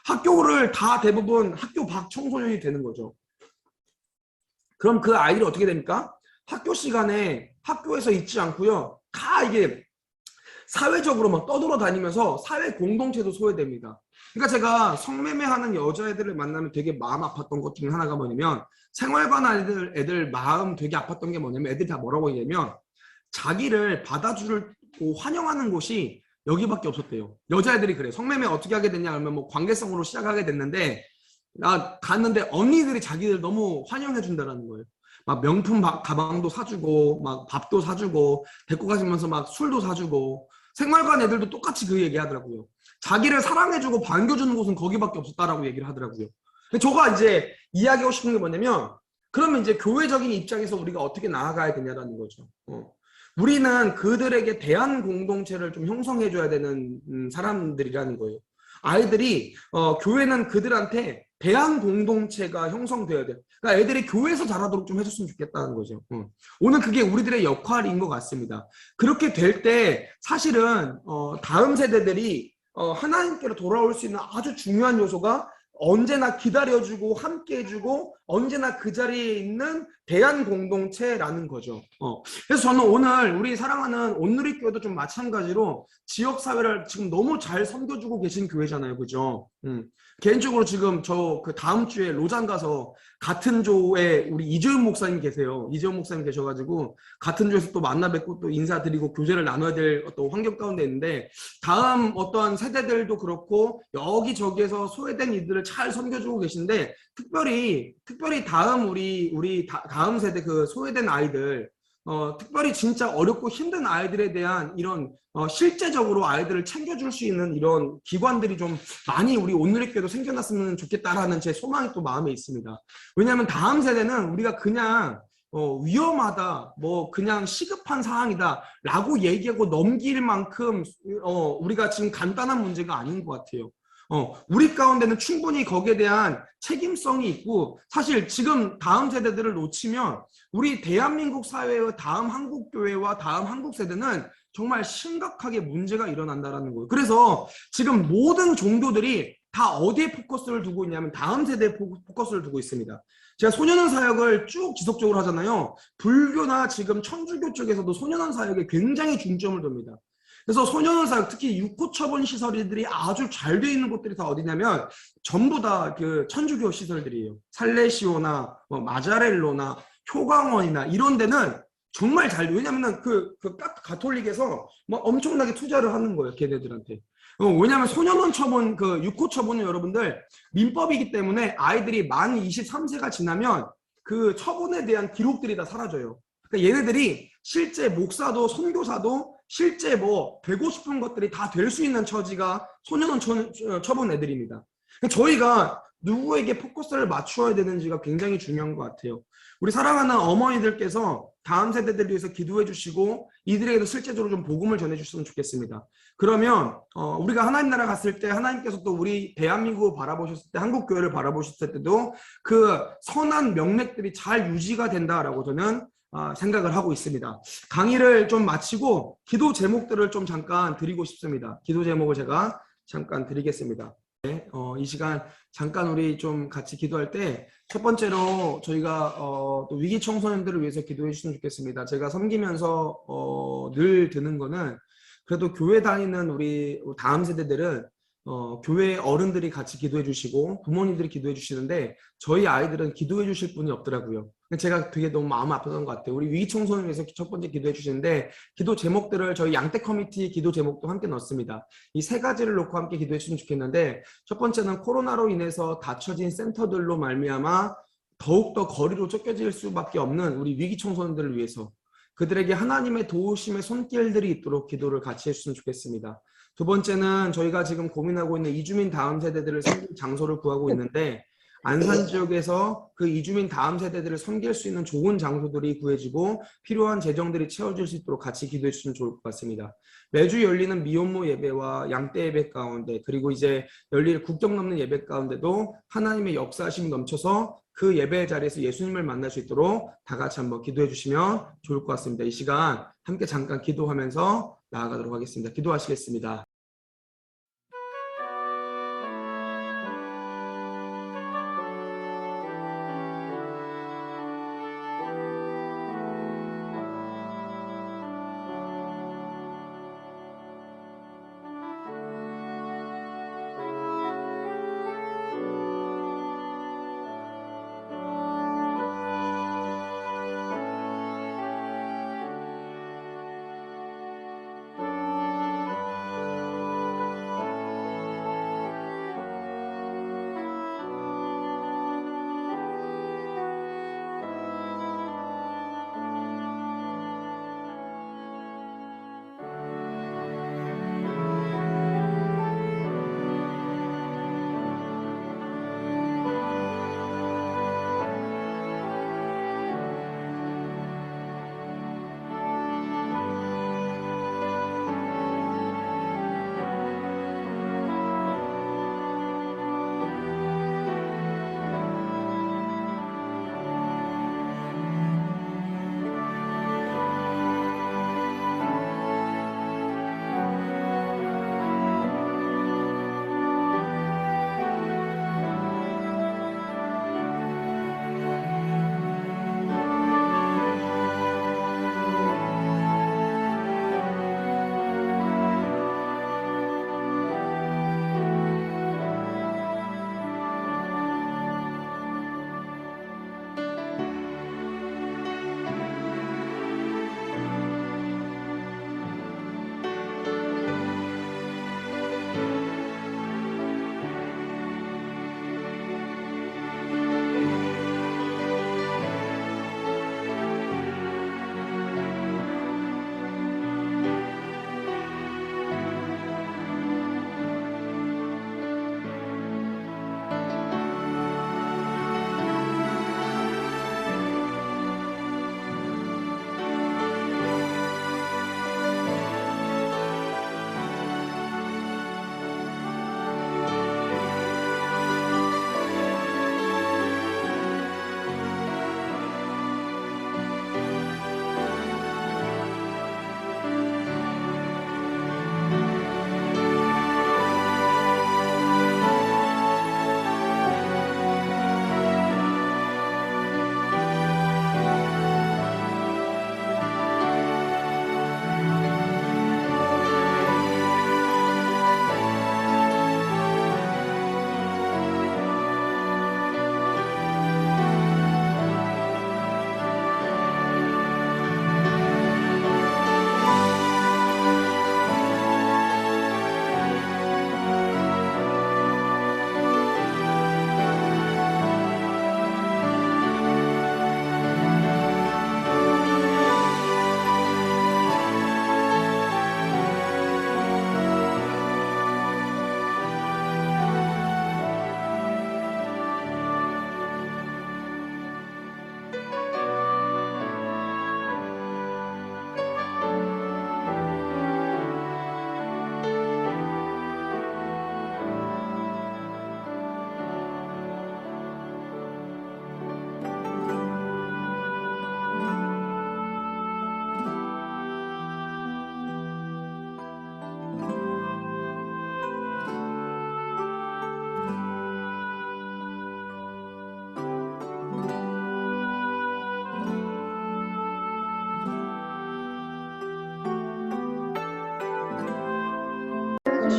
학교를 다 대부분 학교 밖 청소년이 되는 거죠. 그럼 그 아이들이 어떻게 됩니까? 학교 시간에 학교에서 있지 않고요. 다 이게 사회적으로 막 떠돌아다니면서 사회 공동체도 소외됩니다. 그러니까 제가 성매매하는 여자애들을 만나면 되게 마음 아팠던 것 중에 하나가 뭐냐면 생활관 애들 마음 되게 아팠던 게 뭐냐면 애들이 다 뭐라고 얘기하면 자기를 받아주고 환영하는 곳이 여기밖에 없었대요. 여자애들이 그래요. 성매매 어떻게 하게 됐냐 하면 뭐 관계성으로 시작하게 됐는데 나 갔는데 언니들이 자기들 너무 환영해 준다는 거예요. 막 명품 가방도 사주고 막 밥도 사주고 데리고 가시면서 막 술도 사주고 생활관 애들도 똑같이 그 얘기 하더라고요. 자기를 사랑해주고 반겨주는 곳은 거기밖에 없었다라고 얘기를 하더라고요. 근데 저가 이제 이야기하고 싶은 게 뭐냐면 그러면 이제 교회적인 입장에서 우리가 어떻게 나아가야 되냐라는 거죠. 우리는 그들에게 대한 공동체를 좀 형성해줘야 되는 사람들이라는 거예요. 아이들이 교회는 그들한테 대한 공동체가 형성되어야 돼요. 그러니까 애들이 교회에서 자라도록 좀 해줬으면 좋겠다는 거죠. 오늘 그게 우리들의 역할인 것 같습니다. 그렇게 될 때 사실은 다음 세대들이 하나님께로 돌아올 수 있는 아주 중요한 요소가 언제나 기다려주고 함께해주고 언제나 그 자리에 있는 대한 공동체라는 거죠. 그래서 저는 오늘 우리 사랑하는 온누리교회도 좀 마찬가지로 지역사회를 지금 너무 잘 섬겨주고 계신 교회잖아요. 그죠? 개인적으로 지금 저 그 다음 주에 로잔 가서 같은 조에 우리 이재훈 목사님 계세요. 이재훈 목사님 계셔가지고 같은 조에서 또 만나 뵙고 또 인사드리고 교제를 나눠야 될 어떤 환경 가운데 있는데 다음 어떠한 세대들도 그렇고 여기저기에서 소외된 이들을 잘 섬겨주고 계신데 특별히 다음 다음 세대 그 소외된 아이들 특별히 진짜 어렵고 힘든 아이들에 대한 이런 실제적으로 아이들을 챙겨줄 수 있는 이런 기관들이 좀 많이 우리 온누리교회도 생겨났으면 좋겠다라는 제 소망이 또 마음에 있습니다. 왜냐하면 다음 세대는 우리가 그냥 위험하다, 뭐 그냥 시급한 사항이다 라고 얘기하고 넘길 만큼 우리가 지금 간단한 문제가 아닌 것 같아요. 우리 가운데는 충분히 거기에 대한 책임성이 있고 사실 지금 다음 세대들을 놓치면 우리 대한민국 사회의 다음 한국교회와 다음 한국 세대는 정말 심각하게 문제가 일어난다는 거예요. 그래서 지금 모든 종교들이 다 어디에 포커스를 두고 있냐면 다음 세대에 포커스를 두고 있습니다. 제가 소년원 사역을 쭉 지속적으로 하잖아요. 불교나 지금 천주교 쪽에서도 소년원 사역에 굉장히 중점을 둡니다. 그래서 소년원 사역, 특히 육구처분 시설들이 아주 잘 돼 있는 곳들이 다 어디냐면 전부 다 그 천주교 시설들이에요. 살레시오나 뭐 마자렐로나 효광원이나 이런 데는 정말 잘, 왜냐면은 가톨릭에서 막 엄청나게 투자를 하는 거예요, 걔네들한테. 왜냐면 소년원 처분, 그 6호 처분은 여러분들 민법이기 때문에 아이들이 만 23세가 지나면 그 처분에 대한 기록들이 다 사라져요. 그러니까 얘네들이 실제 목사도 선교사도 실제 뭐 되고 싶은 것들이 다 될 수 있는 처지가 소년원 처분 애들입니다. 저희가 누구에게 포커스를 맞추어야 되는지가 굉장히 중요한 것 같아요. 우리 사랑하는 어머니들께서 다음 세대들을 위해서 기도해 주시고 이들에게도 실제적으로 좀 복음을 전해 주셨으면 좋겠습니다. 그러면 우리가 하나님 나라 갔을 때 하나님께서 또 우리 대한민국을 바라보셨을 때 한국 교회를 바라보셨을 때도 그 선한 명맥들이 잘 유지가 된다라고 저는 생각을 하고 있습니다. 강의를 좀 마치고 기도 제목들을 좀 잠깐 드리고 싶습니다. 기도 제목을 제가 잠깐 드리겠습니다. 이 시간 잠깐 우리 좀 같이 기도할 때 첫 번째로 저희가 또 위기 청소년들을 위해서 기도해 주시면 좋겠습니다. 제가 섬기면서 늘 드는 거는 그래도 교회 다니는 우리 다음 세대들은 교회 어른들이 같이 기도해 주시고 부모님들이 기도해 주시는데 저희 아이들은 기도해 주실 분이 없더라고요. 제가 되게 너무 마음 아팠던 것 같아요. 우리 위기 청소년을 위해서 첫 번째 기도해 주시는데 기도 제목들을 저희 양떼 커뮤니티 기도 제목도 함께 넣습니다. 이 세 가지를 놓고 함께 기도해 주시면 좋겠는데 첫 번째는 코로나로 인해서 닫혀진 센터들로 말미암아 더욱더 거리로 쫓겨질 수밖에 없는 우리 위기 청소년들을 위해서 그들에게 하나님의 도우심의 손길들이 있도록 기도를 같이 해주시면 좋겠습니다. 두 번째는 저희가 지금 고민하고 있는 이주민 다음 세대들을 섬길 장소를 구하고 있는데 안산 지역에서 그 이주민 다음 세대들을 섬길 수 있는 좋은 장소들이 구해지고 필요한 재정들이 채워질 수 있도록 같이 기도해 주시면 좋을 것 같습니다. 매주 열리는 미혼모 예배와 양떼 예배 가운데 그리고 이제 열릴 국경 넘는 예배 가운데도 하나님의 역사하심이 넘쳐서 그 예배 자리에서 예수님을 만날 수 있도록 다 같이 한번 기도해 주시면 좋을 것 같습니다. 이 시간 함께 잠깐 기도하면서 나아가도록 하겠습니다. 기도하시겠습니다.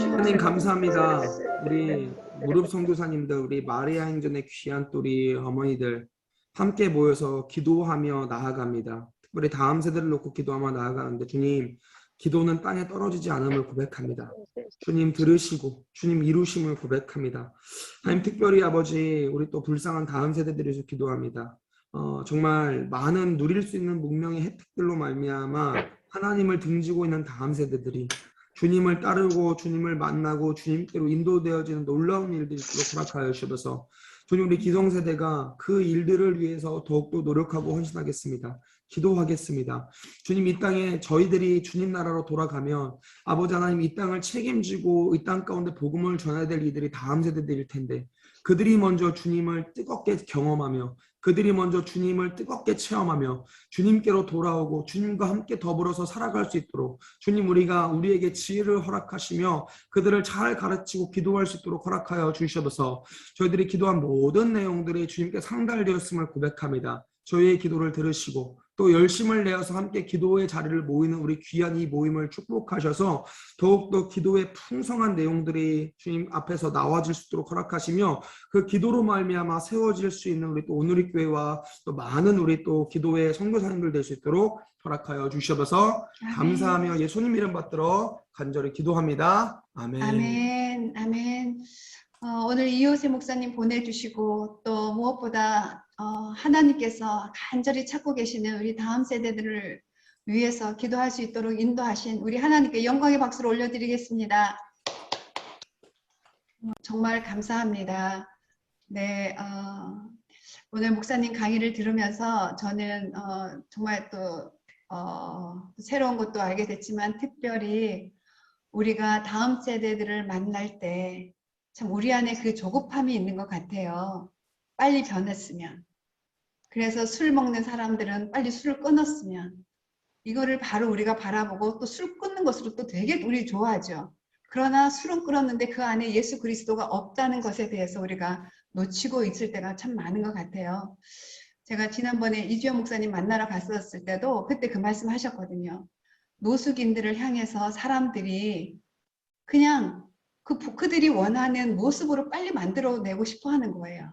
하나님 감사합니다. 우리 무릎 선교사님들, 우리 마리아 행전의 귀한 또 우리 어머니들 함께 모여서 기도하며 나아갑니다. 특별히 다음 세대를 놓고 기도하며 나아가는데 주님, 기도는 땅에 떨어지지 않음을 고백합니다. 주님 들으시고 주님 이루심을 고백합니다. 하나님 특별히 아버지 우리 또 불쌍한 다음 세대들을 위해서 기도합니다. 정말 많은 누릴 수 있는 문명의 혜택들로 말미암아 하나님을 등지고 있는 다음 세대들이 주님을 따르고 주님을 만나고 주님께로 인도되어지는 놀라운 일들이 있도록 허락하여 주셔서 주님 우리 기성세대가 그 일들을 위해서 더욱더 노력하고 헌신하겠습니다. 기도하겠습니다. 주님 이 땅에 저희들이 주님 나라로 돌아가면 아버지 하나님 이 땅을 책임지고 이 땅 가운데 복음을 전해야 될 이들이 다음 세대들일 텐데 그들이 먼저 주님을 뜨겁게 경험하며 그들이 먼저 주님을 뜨겁게 체험하며 주님께로 돌아오고 주님과 함께 더불어서 살아갈 수 있도록 주님 우리에게 지혜를 허락하시며 그들을 잘 가르치고 기도할 수 있도록 허락하여 주셔서 저희들이 기도한 모든 내용들이 주님께 상달되었음을 고백합니다. 저희의 기도를 들으시고 또 열심을 내어서 함께 기도의 자리를 모이는 우리 귀한 이 모임을 축복하셔서 더욱더 기도의 풍성한 내용들이 주님 앞에서 나와질 수 있도록 허락하시며 그 기도로 말미암아 세워질 수 있는 우리 또 오누리 교회와 또 많은 우리 또 기도의 선교사님들 될 수 있도록 허락하여 주셔서 감사하며 예수님 이름 받들어 간절히 기도합니다. 아멘. 아멘. 아멘. 오늘 이호세 목사님 보내주시고 또 무엇보다 하나님께서 간절히 찾고 계시는 우리 다음 세대들을 위해서 기도할 수 있도록 인도하신 우리 하나님께 영광의 박수를 올려드리겠습니다. 정말 감사합니다. 네, 오늘 목사님 강의를 들으면서 저는 정말 또 새로운 것도 알게 됐지만 특별히 우리가 다음 세대들을 만날 때 참 우리 안에 그 조급함이 있는 것 같아요. 빨리 변했으면. 그래서 술 먹는 사람들은 빨리 술을 끊었으면. 이거를 바로 우리가 바라보고 또 술 끊는 것으로 또 되게 우리 좋아하죠. 그러나 술은 끊었는데 그 안에 예수 그리스도가 없다는 것에 대해서 우리가 놓치고 있을 때가 참 많은 것 같아요. 제가 지난번에 이주연 목사님 만나러 갔었을 때도 그때 그 말씀 하셨거든요. 노숙인들을 향해서 사람들이 그냥 그들이 원하는 모습으로 빨리 만들어내고 싶어 하는 거예요.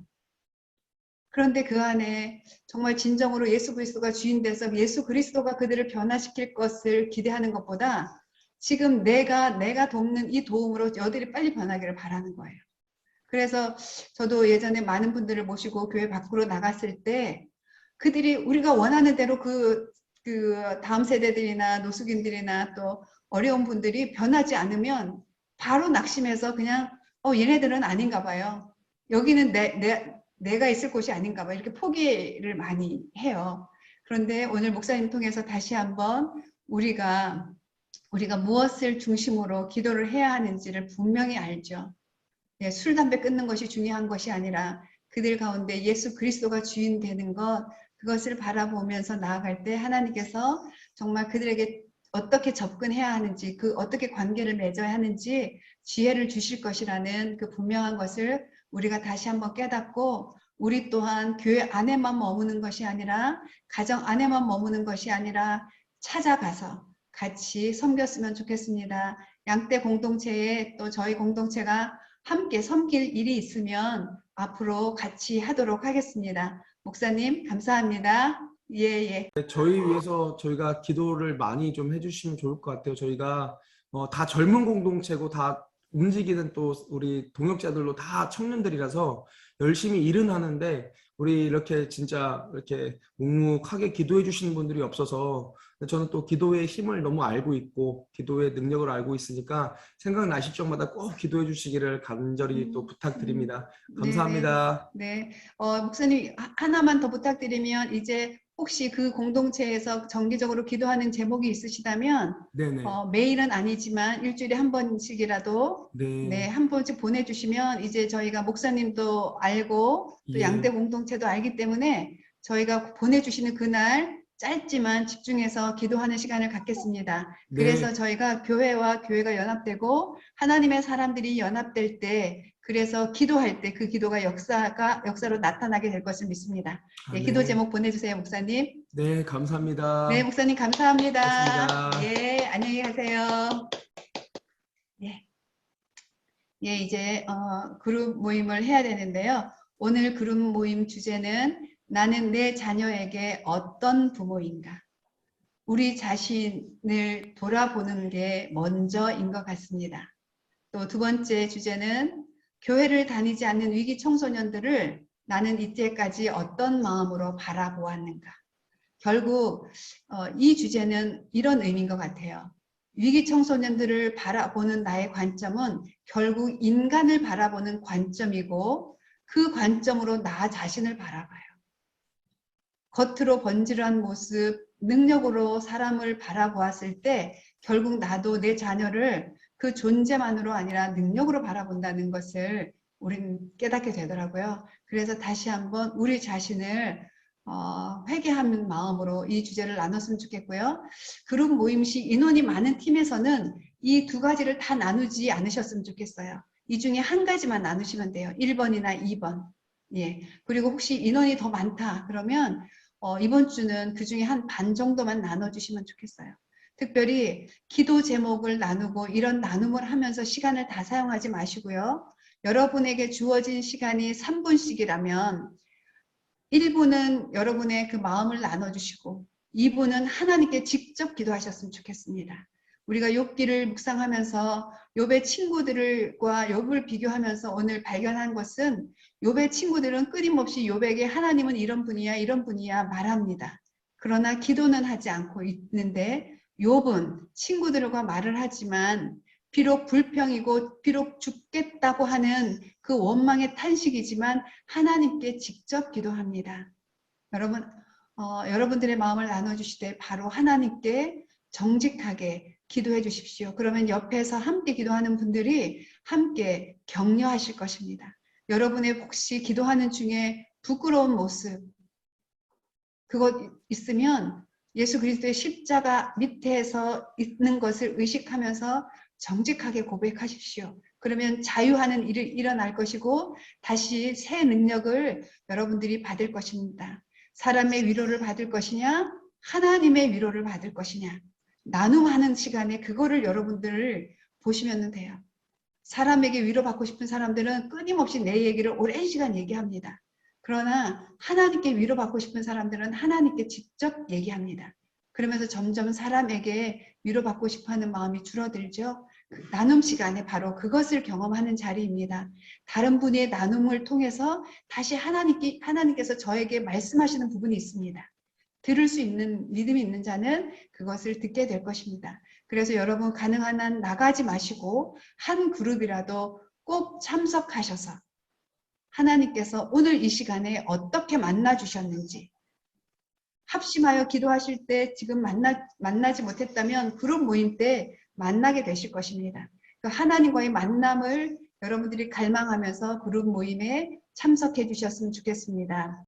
그런데 그 안에 정말 진정으로 예수 그리스도가 주인 돼서 예수 그리스도가 그들을 변화시킬 것을 기대하는 것보다 지금 내가 돕는 이 도움으로 여들이 빨리 변하기를 바라는 거예요. 그래서 저도 예전에 많은 분들을 모시고 교회 밖으로 나갔을 때 그들이 우리가 원하는 대로 그 다음 세대들이나 노숙인들이나 또 어려운 분들이 변하지 않으면 바로 낙심해서 그냥 얘네들은 아닌가 봐요. 여기는 내가 있을 곳이 아닌가 봐. 이렇게 포기를 많이 해요. 그런데 오늘 목사님 통해서 다시 한번 우리가 무엇을 중심으로 기도를 해야 하는지를 분명히 알죠. 네, 술, 담배 끊는 것이 중요한 것이 아니라 그들 가운데 예수 그리스도가 주인 되는 것, 그것을 바라보면서 나아갈 때 하나님께서 정말 그들에게 어떻게 접근해야 하는지, 어떻게 관계를 맺어야 하는지 지혜를 주실 것이라는 그 분명한 것을 우리가 다시 한번 깨닫고 우리 또한 교회 안에만 머무는 것이 아니라 가정 안에만 머무는 것이 아니라 찾아가서 같이 섬겼으면 좋겠습니다. 양떼 공동체에 또 저희 공동체가 함께 섬길 일이 있으면 앞으로 같이 하도록 하겠습니다. 목사님 감사합니다. 예. 저희 위해서 저희가 기도를 많이 좀 해주시면 좋을 것 같아요. 저희가 다 젊은 공동체고 다 움직이는 또 우리 동역자들로 다 청년들이라서 열심히 일은 하는데 우리 이렇게 진짜 이렇게 묵묵하게 기도해 주시는 분들이 없어서 저는 또 기도의 힘을 너무 알고 있고 기도의 능력을 알고 있으니까 생각나실 적마다 꼭 기도해 주시기를 간절히 또 부탁드립니다. 감사합니다. 네. 목사님 하나만 더 부탁드리면 이제 혹시 그 공동체에서 정기적으로 기도하는 제목이 있으시다면 네네. 매일은 아니지만 일주일에 한 번씩이라도 네. 한 번씩 보내주시면 이제 저희가 목사님도 알고 또 예. 양대 공동체도 알기 때문에 저희가 보내주시는 그날 짧지만 집중해서 기도하는 시간을 갖겠습니다. 그래서 네. 저희가 교회와 교회가 연합되고 하나님의 사람들이 연합될 때 그래서 기도할 때 그 기도가 역사로 나타나게 될 것을 믿습니다. 예, 기도 제목 보내주세요, 목사님. 네, 감사합니다. 네, 목사님 감사합니다. 고맙습니다. 예, 안녕히 가세요. 예. 예, 이제 그룹 모임을 해야 되는데요. 오늘 그룹 모임 주제는 나는 내 자녀에게 어떤 부모인가? 우리 자신을 돌아보는 게 먼저인 것 같습니다. 또 두 번째 주제는 교회를 다니지 않는 위기 청소년들을 나는 이때까지 어떤 마음으로 바라보았는가? 결국 이 주제는 이런 의미인 것 같아요. 위기 청소년들을 바라보는 나의 관점은 결국 인간을 바라보는 관점이고 그 관점으로 나 자신을 바라봐요. 겉으로 번지르한 모습, 능력으로 사람을 바라보았을 때 결국 나도 내 자녀를 그 존재만으로 아니라 능력으로 바라본다는 것을 우리는 깨닫게 되더라고요. 그래서 다시 한번 우리 자신을 회개하는 마음으로 이 주제를 나눴으면 좋겠고요. 그룹 모임 시 인원이 많은 팀에서는 이 두 가지를 다 나누지 않으셨으면 좋겠어요. 이 중에 한 가지만 나누시면 돼요. 1번이나 2번. 예. 그리고 혹시 인원이 더 많다 그러면 이번 주는 그 중에 한 반 정도만 나눠주시면 좋겠어요. 특별히 기도 제목을 나누고 이런 나눔을 하면서 시간을 다 사용하지 마시고요. 여러분에게 주어진 시간이 3분씩이라면 1분은 여러분의 그 마음을 나눠주시고 2분은 하나님께 직접 기도하셨으면 좋겠습니다. 우리가 욥기를 묵상하면서 욥의 친구들과 욥을 비교하면서 오늘 발견한 것은 욥의 친구들은 끊임없이 욥에게 하나님은 이런 분이야 이런 분이야 말합니다. 그러나 기도는 하지 않고 있는데 욥은 친구들과 말을 하지만 비록 불평이고 비록 죽겠다고 하는 그 원망의 탄식이지만 하나님께 직접 기도합니다. 여러분, 여러분들의 마음을 나눠주실 때 바로 하나님께 정직하게 기도해 주십시오. 그러면 옆에서 함께 기도하는 분들이 함께 격려하실 것입니다. 여러분의 혹시 기도하는 중에 부끄러운 모습, 그것 있으면 예수 그리스도의 십자가 밑에서 있는 것을 의식하면서 정직하게 고백하십시오. 그러면 자유하는 일이 일어날 것이고 다시 새 능력을 여러분들이 받을 것입니다. 사람의 위로를 받을 것이냐 하나님의 위로를 받을 것이냐 나눔하는 시간에 그거를 여러분들 보시면 돼요. 사람에게 위로받고 싶은 사람들은 끊임없이 내 얘기를 오랜 시간 얘기합니다. 그러나 하나님께 위로받고 싶은 사람들은 하나님께 직접 얘기합니다. 그러면서 점점 사람에게 위로받고 싶어하는 마음이 줄어들죠. 그 나눔 시간에 바로 그것을 경험하는 자리입니다. 다른 분의 나눔을 통해서 다시 하나님께서 저에게 말씀하시는 부분이 있습니다. 들을 수 있는 믿음이 있는 자는 그것을 듣게 될 것입니다. 그래서 여러분 가능한 한 나가지 마시고 한 그룹이라도 꼭 참석하셔서 하나님께서 오늘 이 시간에 어떻게 만나 주셨는지 합심하여 기도하실 때 지금 만나지 못했다면 그룹 모임 때 만나게 되실 것입니다. 그 하나님과의 만남을 여러분들이 갈망하면서 그룹 모임에 참석해 주셨으면 좋겠습니다.